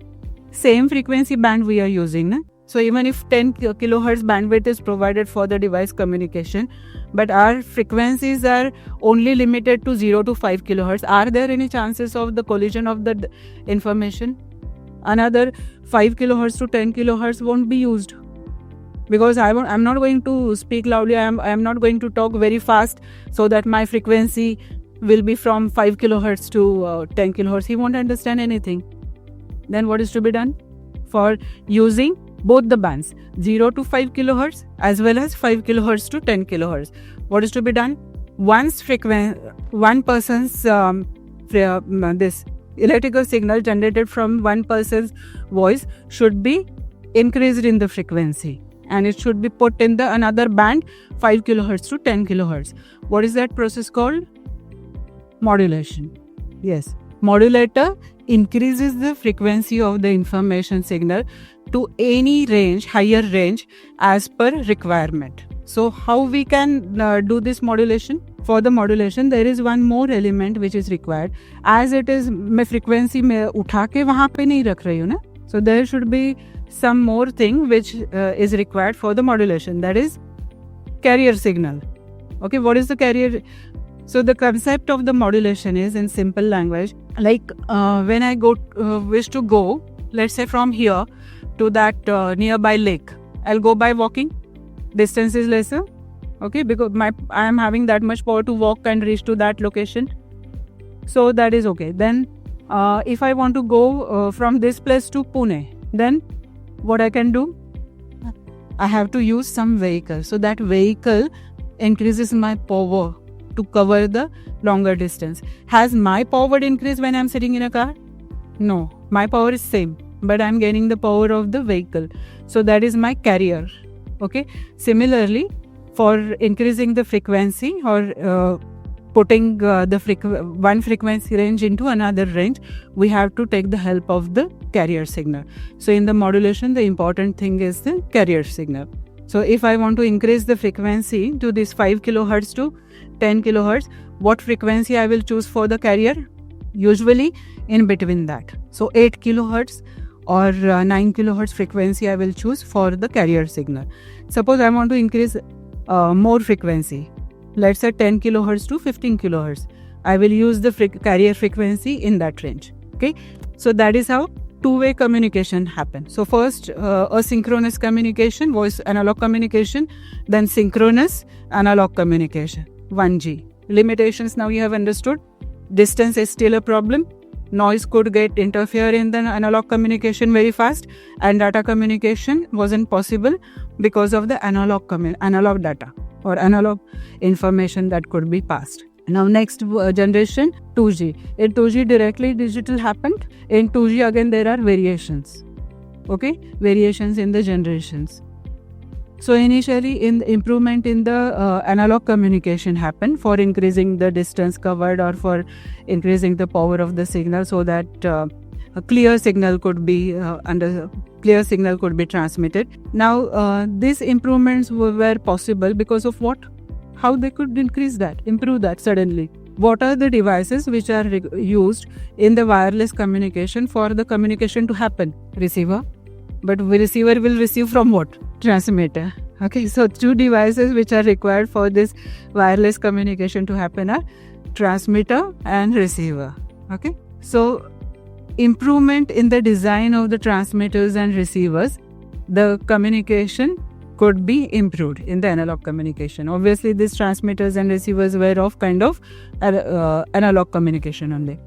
same frequency band we are using. Na? So even if 10 kilohertz bandwidth is provided for the device communication, but our frequencies are only limited to 0 to 5 kilohertz, are there any chances of the collision of the information? Another 5 kilohertz to 10 kilohertz won't be used, because I'm not going to speak loudly, I'm not going to talk very fast so that my frequency will be from 5 kilohertz to 10 kilohertz. He won't understand anything. Then what is to be done? For using both the bands, 0 to 5 kilohertz as well as 5 kilohertz to 10 kilohertz. What is to be done? Once one person's this electrical signal generated from one person's voice should be increased in the frequency, and it should be put in the another band, 5 kilohertz to 10 kilohertz. What is that process called? Modulation. Yes. Modulator increases the frequency of the information signal to any range, higher range, as per requirement. So how we can do this modulation? For the modulation, there is one more element which is required. As it is, मैं frequency में उठा के वहाँ पे नहीं रख रही हूँ ना. So there should be some more thing which is required for the modulation. That is carrier signal. Okay, what is the carrier? So the concept of the modulation is, in simple language, like when I wish to go, let's say from here to that nearby lake, I'll go by walking. Distance is lesser. Okay, because I am having that much power to walk and reach to that location. So that is okay. Then if I want to go from this place to Pune, then what I can do? I have to use some vehicle. So that vehicle increases my power to cover the longer distance. Has my power increased when I'm sitting in a car? No, my power is same, but I'm gaining the power of the vehicle. So that is my carrier. Okay. Similarly, for increasing the frequency or putting one frequency range into another range, we have to take the help of the carrier signal. So in the modulation, the important thing is the carrier signal. So if I want to increase the frequency to this 5 kilohertz to 10 kilohertz, what frequency I will choose for the carrier? Usually in between that. So 8 kilohertz or 9 kilohertz frequency I will choose for the carrier signal. Suppose I want to increase more frequency, let's say 10 kilohertz to 15 kilohertz. I will use the carrier frequency in that range. Okay, so that is how two-way communication happens. So first asynchronous communication, voice analog communication, then synchronous analog communication, 1G. Limitations now you have understood. Distance is still a problem. Noise could interfere in the analog communication very fast, and data communication wasn't possible because of the analog data or analog information that could be passed. Now next generation, 2G. In 2G directly digital happened. In 2G again there are variations. Okay, variations in the generations. So initially in improvement in the analog communication happened for increasing the distance covered or for increasing the power of the signal, so that a clear signal could be transmitted. Now these improvements were possible because of what? How they could improve that suddenly. What are the devices which are used in the wireless communication for the communication to happen? Receiver. But receiver will receive from what? Transmitter. Okay, so two devices which are required for this wireless communication to happen are transmitter and receiver. Okay, so improvement in the design of the transmitters and receivers, the communication could be improved in the analog communication. Obviously, these transmitters and receivers were of kind of analog communication only.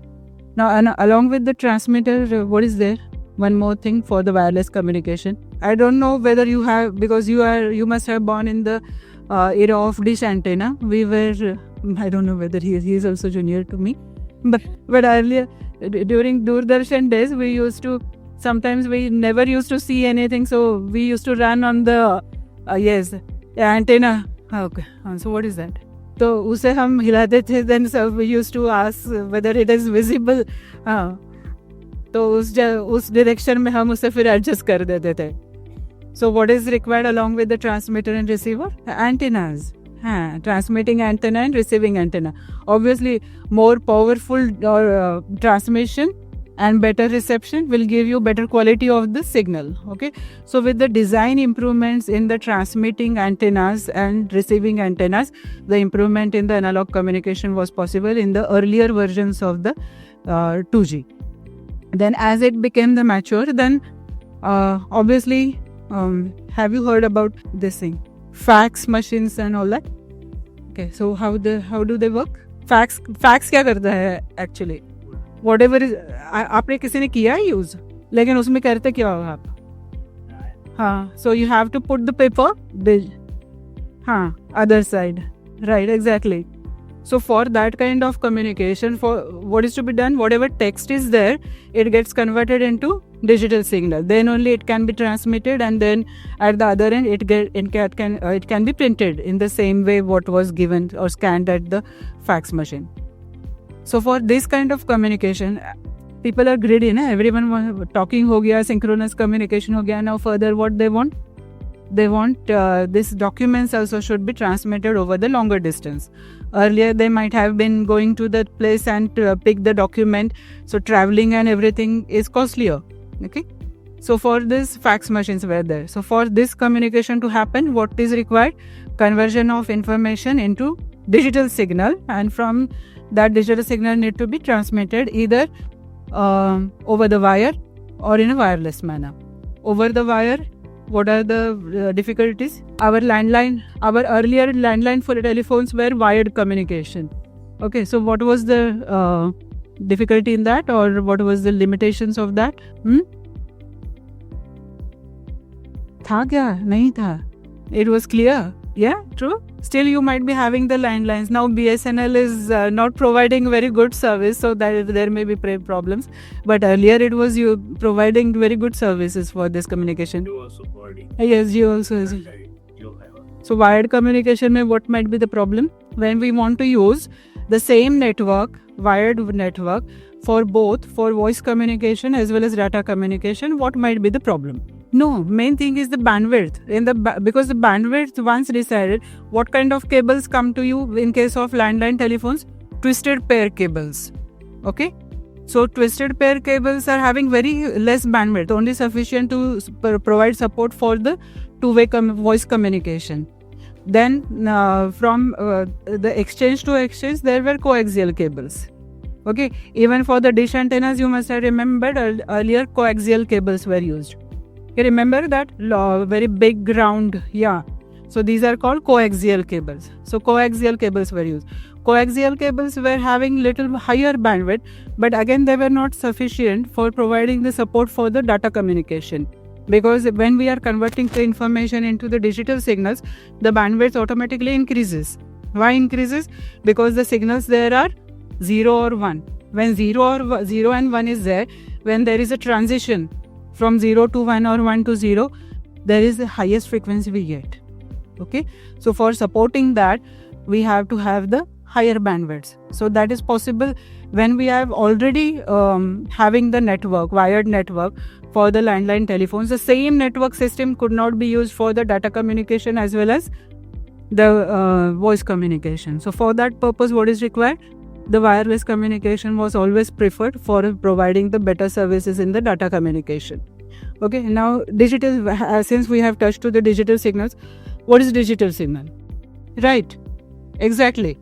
Now, along with the transmitter, what is there? One more thing for the wireless communication. I don't know whether you have, because you must have born in the era of dish antenna. We were, I don't know whether he is also junior to me, but earlier during Doordarshan days, sometimes we never used to see anything, so we used to run on the antenna. Okay, so what is that? तो उसे हम हिलाते थे. Then so we used to ask whether it is visible. तो उस direction में हम उसे फिर एडजस्ट कर देते थे. So what is required along with the transmitter and receiver? Antennas. Transmitting antenna and receiving antenna. Obviously, more powerful transmission and better reception will give you better quality of the signal. Okay, so with the design improvements in the transmitting antennas and receiving antennas, the improvement in the analog communication was possible in the earlier versions of the 2G. Then as it became the mature, then obviously, have you heard about this thing, fax machines and all that? Okay, so how do they work? Fax क्या करता है actually? Whatever is, आपने किसी ने किया है use, लेकिन उसमें करते क्या हो आप? हाँ, so you have to put the paper, other side, right? Exactly. So for that kind of communication, for what is to be done, whatever text is there, it gets converted into digital signal. Then only it can be transmitted, and then at the other end, it can be printed in the same way what was given or scanned at the fax machine. So for this kind of communication, people are greedy, na? Everyone talking ho gaya, synchronous communication ho gaya. Now further what they want? They want these documents also should be transmitted over the longer distance. Earlier they might have been going to the place and pick the document. So traveling and everything is costlier. Okay. So for this, fax machines were there. So for this communication to happen, what is required? Conversion of information into digital signal, and from that digital signal need to be transmitted either over the wire or in a wireless manner. Over the wire, what are the difficulties? Our earlier landline for telephones were wired communication. Okay, so what was the difficulty in that, or what was the limitations of that? था क्या? नहीं था. It was clear. Yeah, true. Still you might be having the landlines. Now BSNL is not providing very good service, so that there may be problems. But earlier it was you providing very good services for this communication.
You also providing.
Yes, you also is. So wired communication mein what might be the problem? When we want to use the same network, wired network, for both, for voice communication as well as data communication, what might be the problem? No, main thing is the bandwidth. Because the bandwidth once decided, what kind of cables come to you in case of landline telephones? Twisted pair cables. Okay? So twisted pair cables are having very less bandwidth, only sufficient to provide support for the two-way voice communication. Then from the exchange to exchange, there were coaxial cables. Okay, even for the dish antennas, you must have remembered earlier coaxial cables were used. You remember that very big round, yeah. So these are called coaxial cables. So coaxial cables were used. Coaxial cables were having little higher bandwidth, but again they were not sufficient for providing the support for the data communication. Because when we are converting the information into the digital signals, the bandwidth automatically increases. Why increases? Because the signals there are 0 or 1. When 0 and 1 is there, when there is a transition from 0 to 1 or 1 to 0, there is the highest frequency we get. Okay, so for supporting that, we have to have the higher bandwidths. So that is possible when we have already having the network, wired network for the landline telephones. The same network system could not be used for the data communication as well as the voice communication. So for that purpose, what is required? The wireless communication was always preferred for providing the better services in the data communication. Okay, now digital, since we have touched to the digital signals, what is digital signal? Right, exactly.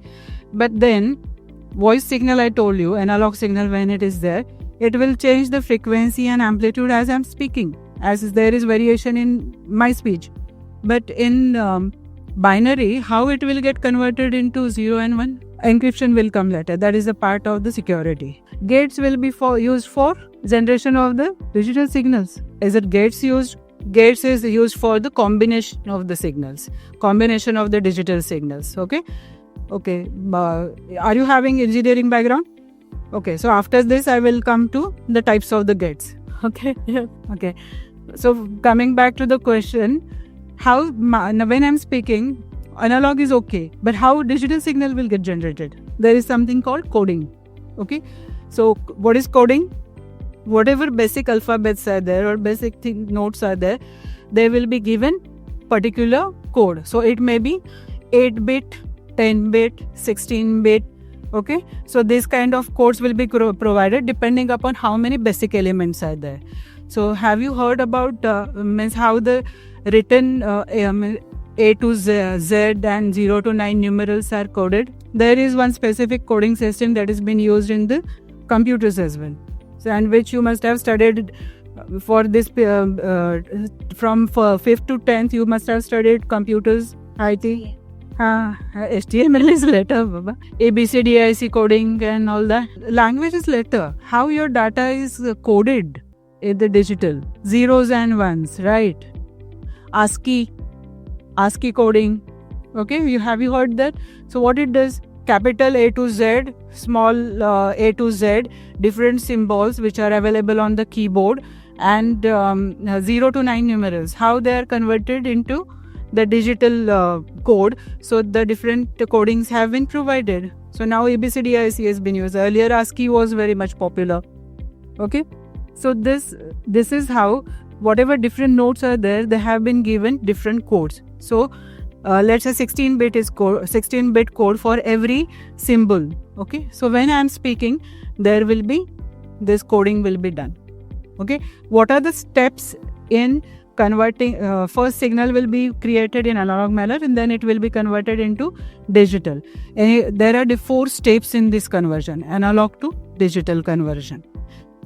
But then voice signal, I told you, analog signal, when it is there, it will change the frequency and amplitude as I'm speaking, as there is variation in my speech. But in binary, how it will get converted into 0 and 1? Encryption will come later. That is a part of the security. Gates will be used for generation of the digital signals. Is it gates used? Gates is used for the combination of the signals, combination of the digital signals. Okay. Are you having engineering background? Okay. So after this, I will come to the types of the gates. Okay. Okay. So coming back to the question, how when I'm speaking, analog is okay, but how digital signal will get generated? There is something called coding. Okay, so what is coding? Whatever basic alphabets are there or basic notes are there, they will be given particular code. So it may be 8-bit, 10-bit, 16-bit. Okay, so this kind of codes will be provided depending upon how many basic elements are there. So have you heard about how the written A to Z and 0 to 9 numerals are coded? There is one specific coding system that has been used in the computers as well. So, and which you must have studied for this from 5th to 10th, you must have studied computers, IT. HTML is later, Baba. ABCDIC coding and all that. Language is later. How your data is coded in the digital. Zeros and ones, right? ASCII coding. Okay, have you heard that? So what it does? Capital A to Z, small a to Z, different symbols which are available on the keyboard, and 0 to 9 numerals. How they are converted into the digital code. So the different codings have been provided. So now ABCDIC has been used. Earlier ASCII was very much popular. Okay, so this is how whatever different nodes are there, they have been given different codes. So let's say 16-bit is 16-bit code for every symbol. Okay, so when I am speaking, there will be this coding will be done. Okay, what are the steps in converting? First signal will be created in analog manner, and then it will be converted into digital. And there are the 4 steps in this conversion, analog to digital conversion.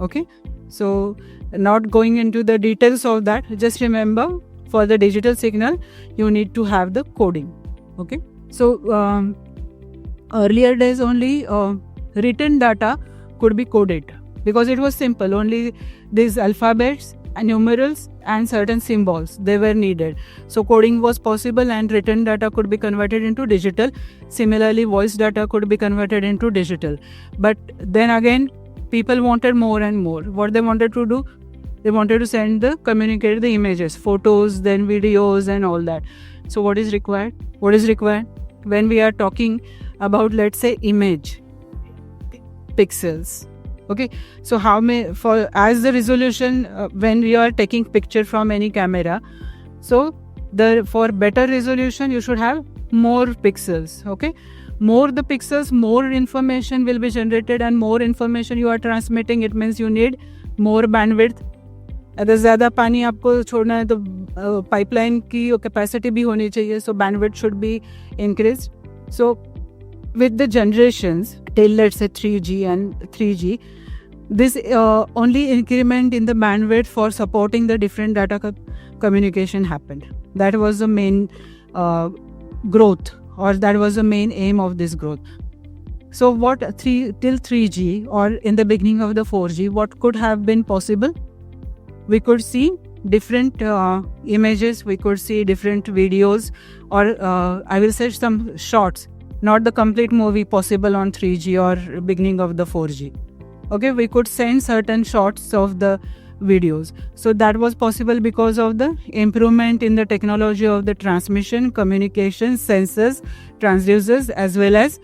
Okay, so not going into the details of that, just remember for the digital signal you need to have the coding. Okay, so earlier days only written data could be coded because it was simple. Only these alphabets and numerals and certain symbols, they were needed. So coding was possible and written data could be converted into digital. Similarly, voice data could be converted into digital. But then again, people wanted more and more. What they wanted to do, they wanted to communicate the images, photos, then videos and all that. So what is required? What is required? When we are talking about, let's say, image, pixels. Okay, so as the resolution, when you are taking picture from any camera, so for better resolution you should have more pixels. Okay, more the pixels, more information will be generated, and more information you are transmitting, it means you need more bandwidth. अगर ज़्यादा पानी आपको छोड़ना है तो pipeline की capacity भी होनी चाहिए. So bandwidth should be increased. So with the generations till let's say 3G and 3G, this only increment in the bandwidth for supporting the different data communication happened. That was the main growth, or that was the main aim of this growth. So till 3G or in the beginning of the 4G, what could have been possible? We could see different images, we could see different videos, or I will say some shots, not the complete movie possible on 3G or beginning of the 4G. Okay, we could send certain shots of the videos. So that was possible because of the improvement in the technology of the transmission, communication, sensors, transducers, as well as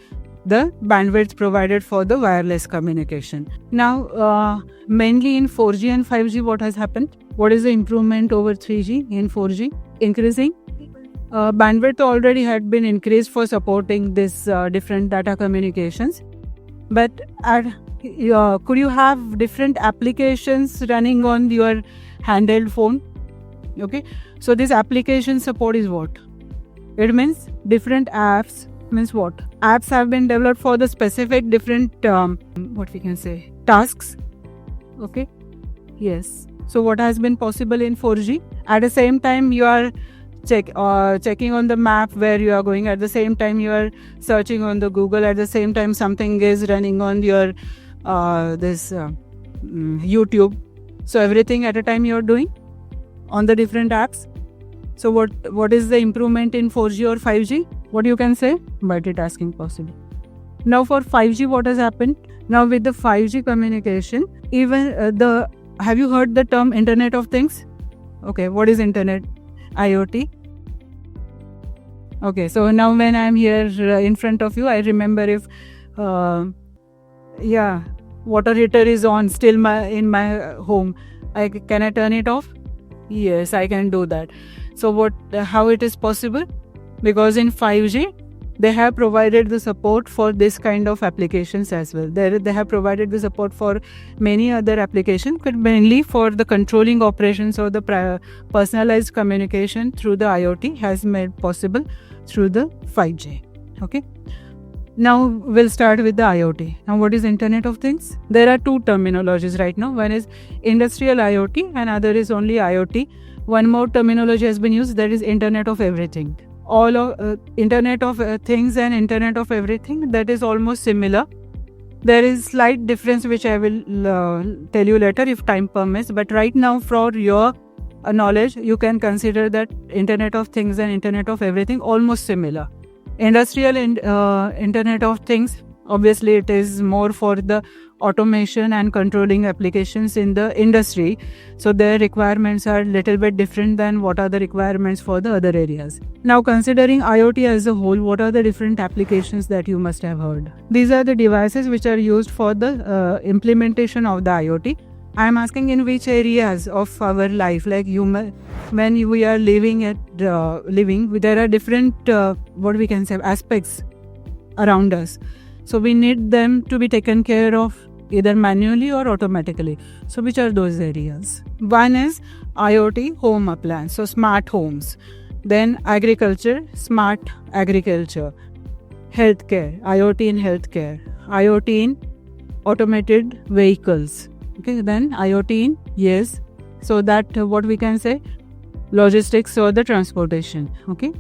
the bandwidth provided for the wireless communication. Now, mainly in 4G and 5G, what has happened? What is the improvement over 3G in 4G? Increasing bandwidth already had been increased for supporting this different data communications. But could you have different applications running on your handheld phone? Okay, so this application support is what? It means different apps. Means what? Apps have been developed for the specific different what we can say tasks. Okay, yes. So what has been possible in 4G? At the same time you are checking on the map where you are going. At the same time you are searching on the Google. At the same time something is running on your YouTube. So everything at a time you are doing on the different apps. So what is the improvement in 4G or 5G? What you can say? Multitasking possible. Now for 5G, what has happened? Now with the 5G communication, even have you heard the term Internet of Things? Okay, what is Internet? IoT. Okay, so now when I am here in front of you, I remember if water heater is on still in my home, can I turn it off? Yes, I can do that. So how it is possible? Because in 5G, they have provided the support for this kind of applications as well. They have provided the support for many other applications, but mainly for the controlling operations or the personalized communication through the IoT has made possible through the 5G. Okay. Now we'll start with the IoT. Now what is Internet of Things? There are two terminologies right now. One is industrial IoT and other is only IoT. One more terminology has been used, that is Internet of Everything. All of Internet of Things and Internet of Everything, that is almost similar. There is slight difference which I will tell you later if time permits. But right now, for your knowledge, you can consider that Internet of Things and Internet of Everything almost similar. Industrial Internet of Things, obviously it is more for the automation and controlling applications in the industry. So their requirements are little bit different than what are the requirements for the other areas. Now considering IoT as a whole, what are the different applications that you must have heard? These are the devices which are used for the implementation of the IoT. I am asking in which areas of our life, like when we are living, there are different what we can say aspects around us. So we need them to be taken care of either manually or automatically. So which are those areas? One is IoT home appliance, so smart homes. Then agriculture, smart agriculture. Healthcare, IoT in healthcare. IoT in automated vehicles. Okay, then IoT in, yes, so that what we can say, logistics or the transportation. Okay,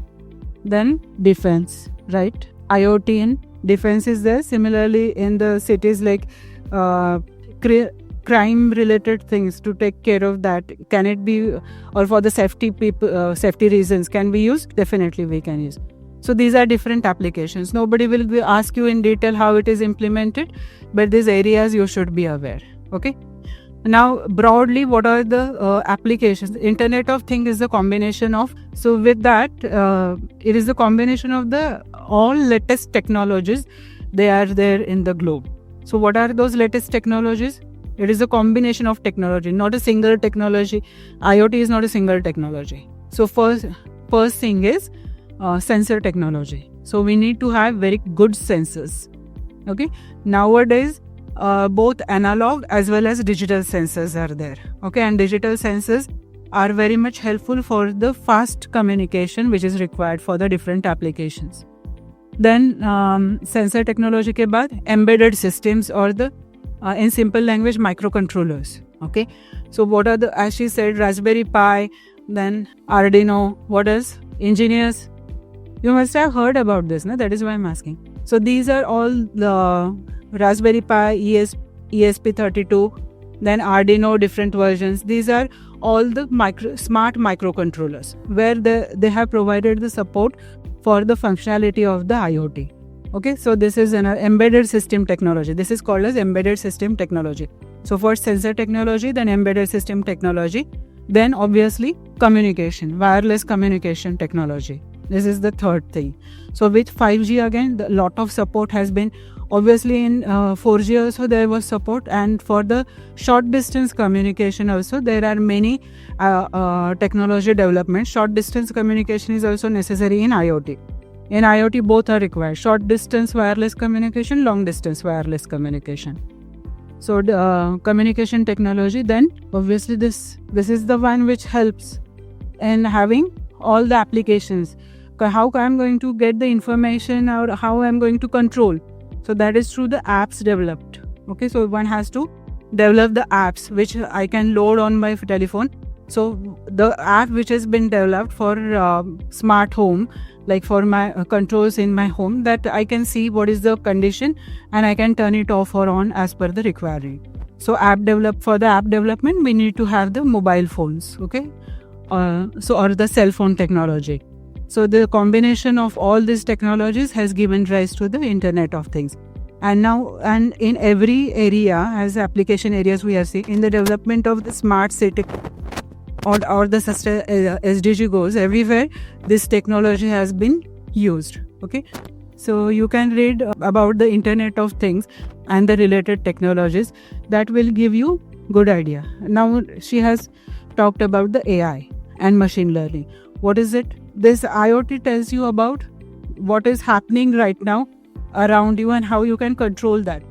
then defense, right? IoT in defense is there. Similarly, in the cities, like crime related things, to take care of that, can it be, or for the safety safety reasons, can we use? Definitely we can use. So these are different applications. Nobody will ask you in detail how it is implemented, but these areas you should be aware. Okay. Now broadly, what are the applications? Internet of Things is a combination of, so with that it is a combination of the all latest technologies. They are there in the globe. So what are those latest technologies? It is a combination of technology, not a single technology. IoT is not a single technology. So first thing is sensor technology. So we need to have very good sensors. Okay, nowadays both analog as well as digital sensors are there. Okay, and digital sensors are very much helpful for the fast communication which is required for the different applications. Then sensor technology ke baad embedded systems, or the in simple language, microcontrollers. Okay, so what are the, as she said, Raspberry Pi, then Arduino. What else? Engineers, you must have heard about this, no? That is why I'm asking. So these are all the Raspberry Pi, ESP32, then Arduino, different versions. These are all the smart microcontrollers where they have provided the support for the functionality of the IoT. Okay, so this is an embedded system technology. This is called as embedded system technology. So for sensor technology, then embedded system technology, then obviously communication, wireless communication technology. This is the third thing. So with 5G again, a lot of support has been, obviously in 4G also there was support, and for the short distance communication also there are many technology developments. Short distance communication is also necessary in IoT. In IoT both are required, short distance wireless communication, long distance wireless communication. So the communication technology, then obviously this is the one which helps in having all the applications. How I'm going to get the information, or how I'm going to control. So that is through the apps developed. Okay, so one has to develop the apps which I can load on my telephone. So the app which has been developed for smart home, like for my controls in my home, that I can see what is the condition and I can turn it off or on as per the requirement. So for the app development, we need to have the mobile phones. Okay, or the cell phone technology. So the combination of all these technologies has given rise to the Internet of Things. And now, and in every area, as application areas we have seen, in the development of the smart city or the SDG goals, everywhere this technology has been used. Okay, so you can read about the Internet of Things and the related technologies. That will give you good idea. Now she has talked about the AI and machine learning. What is it? This IoT tells you about what is happening right now around you and how you can control that.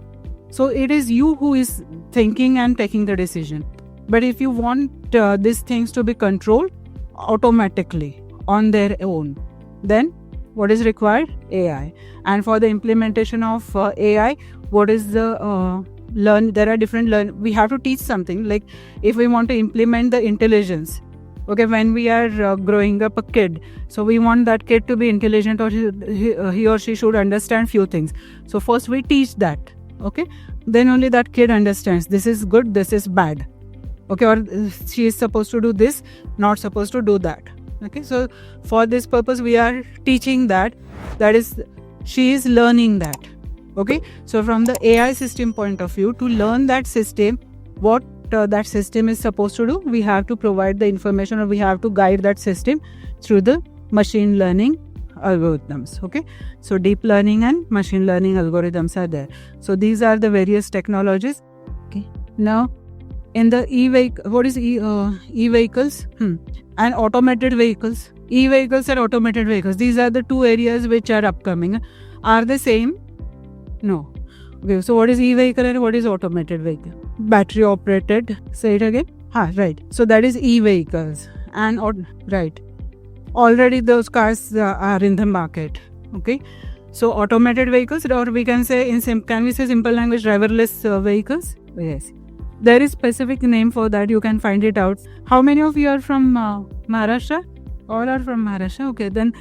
So it is you who is thinking and taking the decision. But if you want these things to be controlled automatically on their own, then what is required? AI. And for the implementation of AI, what is the there are different we have to teach something. Like if we want to implement the intelligence, okay, when we are growing up a kid, so we want that kid to be intelligent, or he or she should understand few things. So first we teach that, okay, then only that kid understands this is good, this is bad, okay, or she is supposed to do this, not supposed to do that. Okay, so for this purpose we are teaching that is she is learning that. Okay, so from the AI system point of view, to learn that system, what that system is supposed to do, we have to provide the information, or we have to guide that system through the machine learning algorithms. Okay, so deep learning and machine learning algorithms are there. So these are the various technologies. Okay, now in the e-vehicle, what is e-vehicles and automated vehicles? E-vehicles and automated vehicles, these are the two areas which are upcoming. Are they same? No. Okay, so what is e-vehicle and what is automated vehicle? Battery operated. Say it again. Right. So that is e-vehicles and right. Already those cars are in the market. Okay. So automated vehicles, or we can say can we say simple language, driverless vehicles? Yes. There is specific name for that. You can find it out. How many of you are from Maharashtra? All are from Maharashtra. Okay. Then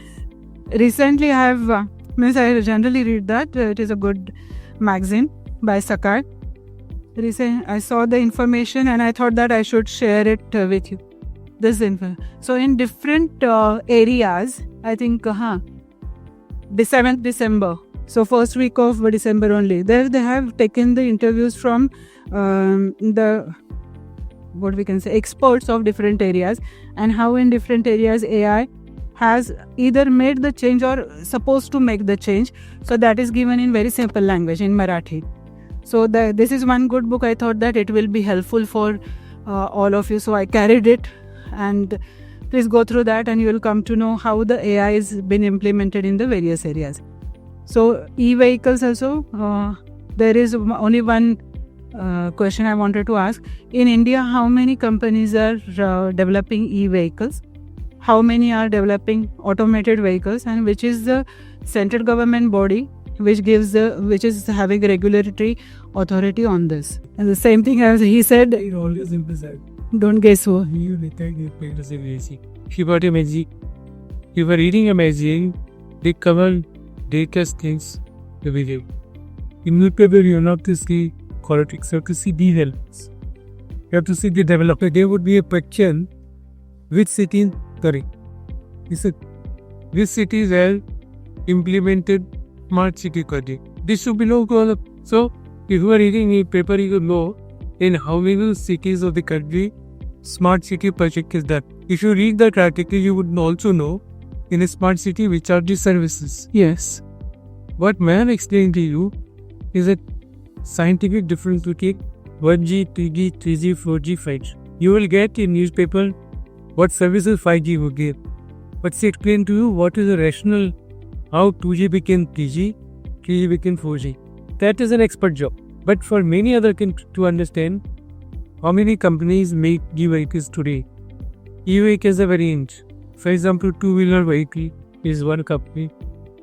recently I have I generally read that. It is a good magazine by Sakar. I saw the information and I thought that I should share it with you. This info. So in different areas, I think the 7th December. So first week of December only. There they have taken the interviews from the what we can say experts of different areas, and how in different areas AI has either made the change or supposed to make the change. So that is given in very simple language in Marathi. So this is one good book. I thought that it will be helpful for all of you. So I carried it, and please go through that and you will come to know how the AI has been implemented in the various areas. So e-vehicles also, there is only one question I wanted to ask. In India, how many companies are developing e-vehicles? How many are developing automated vehicles, and which is the central government body which is having regulatory authority on this? And the same thing as he said,
It always emphasized.
Don't guess who.
You were reading a magazine, they cover data things every day. In newspaper, you have to see politics, you have to see these elements. You have to see the development. There would be a question, which city is correct? This city is implemented smart city project. This should be local. So, if you are reading a paper, you know in how many cities of the country smart city project is done. If you read that article, you would also know in a smart city which are the services.
Yes.
What man explained to you is a scientific difference between 1G, 2G, 3G, 4G, 5G. You will get in newspaper what services 5G will give. But she explained to you what is the rationale, how 2G became 3G, 3G became 4G. That is an expert job. But for many other to understand how many companies make e-vehicles today. E-vehicle is a variant. For example, two-wheeler vehicle is one company.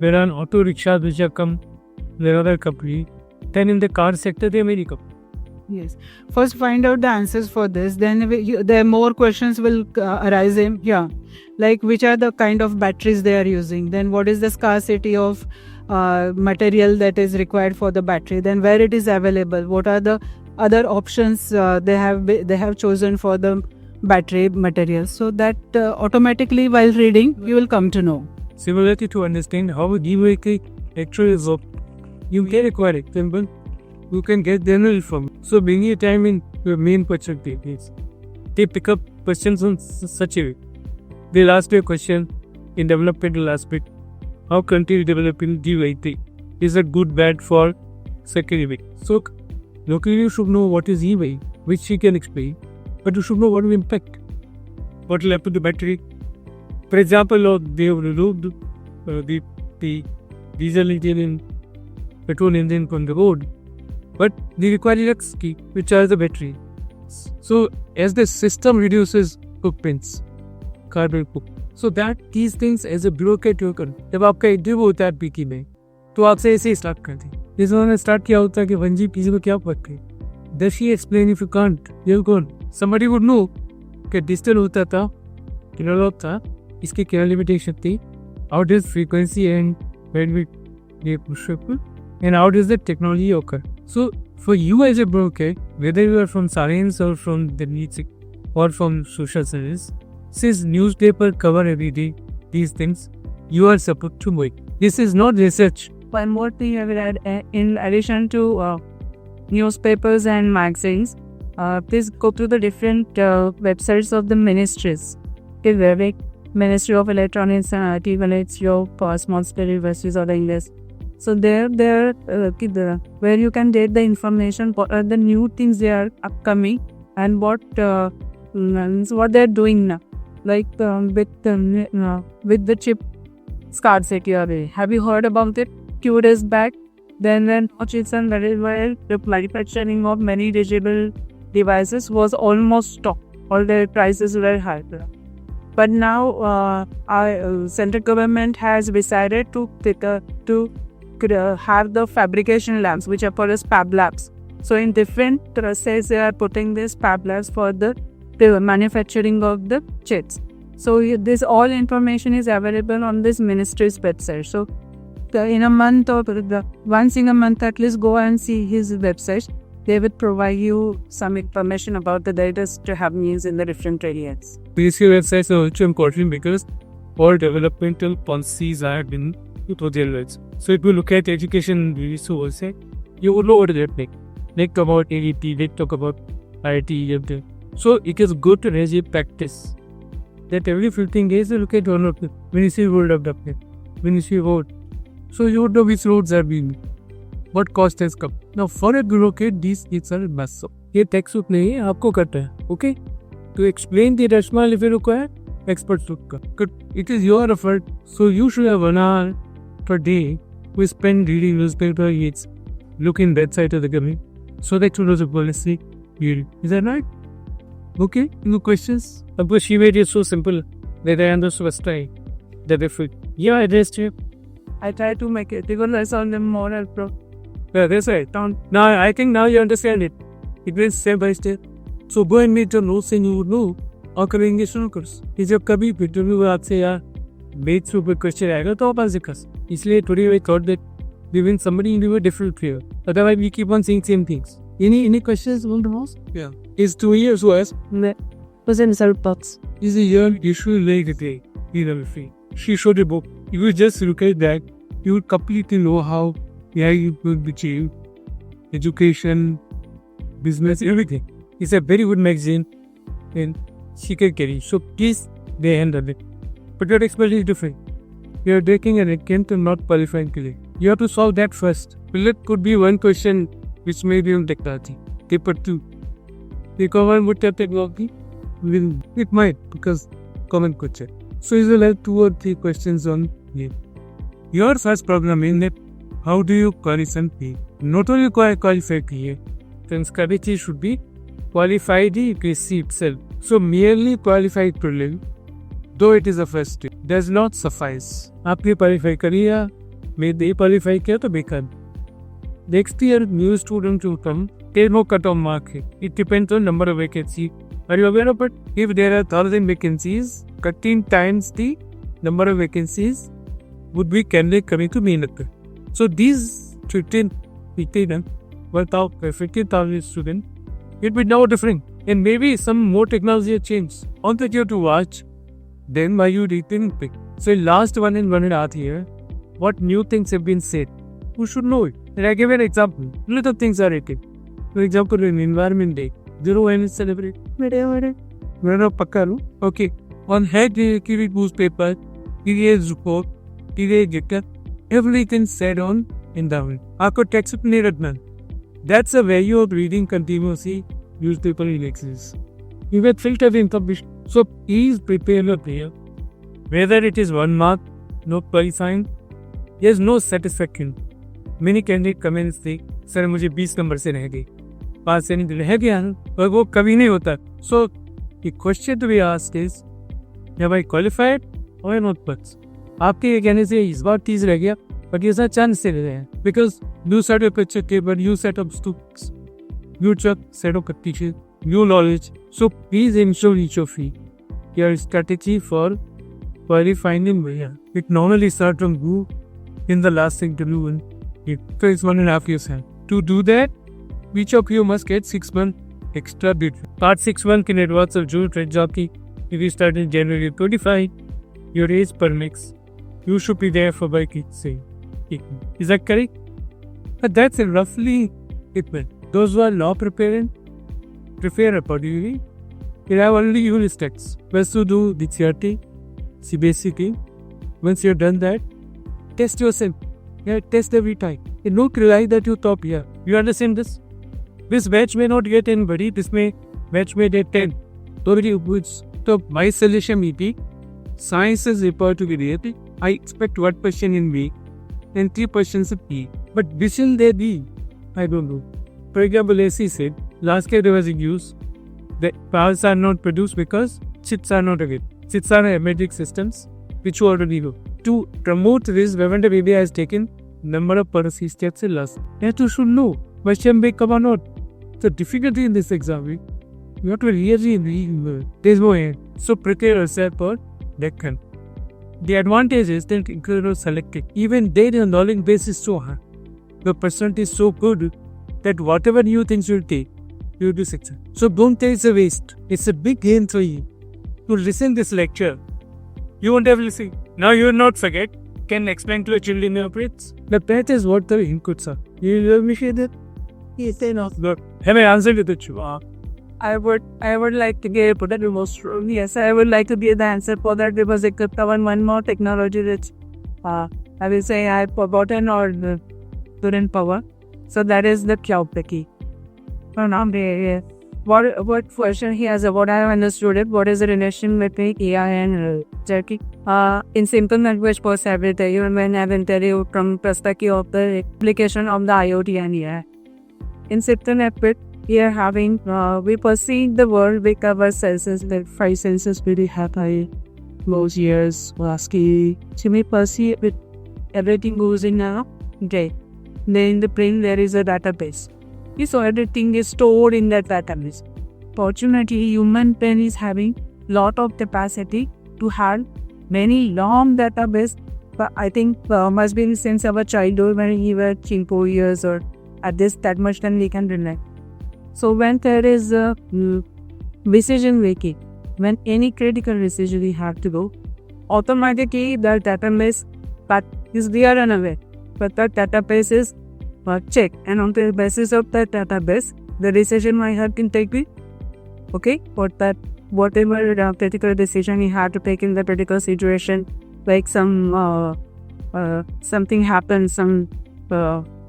There are auto rickshaws which have come, there are other company. Then in the car sector, there are many companies.
Yes. First, find out the answers for this. Then there more questions will arise. Like which are the kind of batteries they are using. Then what is the scarcity of material that is required for the battery. Then where it is available. What are the other options they have chosen for the battery materials. So that automatically while reading you will come to know.
Similarly, to understand how a e-vehicle actually is, you can acquire example. You can get general from. So bringing a time in your main perspective is they pick up questions on such a way. They'll ask you a question in developmental aspect. How country is developing e-vehicle? Is it good, bad for security? So locally you should know what is e-vehicle, which you can explain, but you should know what will impact. What will happen to battery? For example, they have removed the diesel engine and petrol engine from the road, but they require electricity, which are the battery. So as the system reduces footprints, carbon footprint, so that these things as a bureaucrat you can. जब आपका interview होता है Peaky में, तो आपसे ऐसे ही start करते हैं. जिस उन्होंने स्टार्ट किया होता है कि 1G पीजी में क्या फर्क है. Does she explain if you can't? You're gone. Somebody would know कि डिजिटल होता था, एनालॉग था, इसकी क्या लिमिटेशन थी, how does frequency and bandwidth they pushable, and how does the technology occur. So for you as a broker, whether you are from science or from the needs or from social service, since newspaper cover every day these things, you are supposed to know it. This is not research.
one more thing I will add, in addition to newspapers and magazines, please go to the different websites of the ministries. Okay, like Ministry of Electronics and IT, whether it's your small scale universities or the English. So there, where you can get the information, what are the new things they are upcoming and what they're doing now, like with the chip scarcity. Have you heard about it? Few days back, then Hutchinson very well, the manufacturing of many digital devices was almost stopped. All their prices were high. But now our central government has decided to have the fabrication labs, which are called as fab labs. So in different states, they are putting these fab labs for the manufacturing of the chips. So this all information is available on this ministry's website. So in a month or once in a month, at least go and see his website. They will provide you some information about the latest happenings in the different areas.
These websites are also important because all developmental policies are been to their rights. So if you look at education resources, you will know what they make. They talk about AET, they talk about IT, everything. So it is good to raise a practice that every 15 days you look at one of the Ministry of Road Development, Ministry of Road. So you would know which roads are being, what cost has come. Now for a bureaucrat, these things are massive. ये textbook नहीं है, आपको करता है, okay? To explain the rationale if you require, experts look का. It is your effort, so you should have 1 hour per day. We spend reading newspaper, it's looking website of the government, so that you know the policy. Is that right? Okay, no questions? Because she made it so simple that I understood first time that if it, yeah, I addressed you.
I try to make it because I saw them more helpful.
Yeah, that's right. Now I think now you understand it. It went step by step. So go and make your notes and you would know और करेंगे शुरू कर. कि जब कभी interview में आपसे यार बेच ऊपर क्वेश्चन आएगा तो आप आंसर कर. इसलिए today we thought that we win somebody in a different field. Otherwise we keep on saying same things. Any questions on the house? Yeah. It's 2 years was.
Was in result box.
Is a year you should like the day. Free. She showed a book. You would just look at that. You would completely know how you could achieve education, business, everything. It's a very good magazine and she can carry. So please, they handle it. But your expert is different. You are taking an attempt and not qualifying clearly. You have to solve that first. Well, it could be one question which may be on technology. Paper 2. The common would have technology? It might, because common question. So you will have 2 or 3 questions on it. Your first problem is that how do you qualify P? Not only qualify P, transcription should be qualified PC itself. So merely qualified prelim, though it is a first step, does not suffice. आपने qualify करिया, मैं दे qualify किया तो बेकार. Next year, new students will come. There is no cut-off mark. It depends on number of vacancies. Are you aware of it? If there are 1,000 vacancies, 13 times the number of vacancies would be candidate coming to Meenat. So these 15 students, it will be now different. And maybe some more technology has changed. On that you have to watch. Then why you didn't pick. So last 1.5 years, what new things have been said? Who should know it? And I give an example. Little things are rated. For example, in Environment Day, 0 when is celebrated? Okay. On head newspaper, today's report, today's dicta, everything said on endowment. आपको textbook नहीं रखना. That's a value of reading continuously newspaper indexes. You get filtered information. So please prepare your prayer. Whether it is 1 mark, no qualifying, there's no satisfaction. Many candidates come and say, sir मुझे 20 number से रह गई, 5 से नहीं रह गया, पर वो कभी नहीं होता. So the question to be asked is, have I qualified or not? But आपके ये कहने से इस बार 30 रह गया, but ये सारा चांस से रह रहे हैं. Because you set up a paper, you set up students, you set up competition, new knowledge. So please ensure each of you your strategy for qualifying in Maya. It normally starts from you in the last interview and it takes 1.5 years. To do that, each of you must get 6 months extra bid. Part 6 months in advance of June trade job ki. If you start in January 25, your age permits. You should be there for by saying. Is that correct? But that's roughly it. Those who are not prepared, prepare accordingly. You have only unit tests. First to do the CRT, CBSC. Once you've done that, test yourself. Yeah, test every time. You don't rely that you top here. You understand this? This batch may not get anybody. This batch may get 10. So my solution may be science is required to be reality. I expect 1% in B and 3% in B. But which will they be? I don't know. For example, as he said, last year there was a news that powers are not produced because chips are not available. Chips are embedded systems which you already know. To promote this, Government India has taken number of policy steps in last. That you should know. Question may come or not. The difficulty in this exam, you have to really read. There's no end. So prepare yourself for Deccan. The advantage is that you are selected. Even there the knowledge base is so high. The percent is so good that whatever new things you take, you will do success. So don't take the waste. It's a big gain for you. To listen this lecture, you won't have listened. Now you will not forget. Can explain to your children your grades. The that is what the inputs are. You appreciate that?
Yes, enough.
Look, have I answered the question?
I would like to get put that most yes, I would like to be the answer for that because it could cover one more technology which I will say I have forgotten or couldn't power. So that is the cloud key. What question he has about I have understood it. What is the relation between AI and Turkey? In simple language, first I will tell you when I will tell you from perspective of the application of the IoT and AI. In simple language, we are having, we perceive the world with our senses, like 5 senses really have close ears, ski. So we perceive it, everything goes in a day. Then in the brain there is a database. So everything is stored in that database. Fortunately, human brain is having lot of capacity to have many long database. But I think must be since our childhood when we were 4 years or at this that much then we can rely. So when there is a decision making, when any critical decision we have to go, automatically the database but is we are unaware, but the database is checked, and on the basis of that database, the decision I have been taken. Okay, for that whatever critical decision you have to take in the critical situation, like some something happens,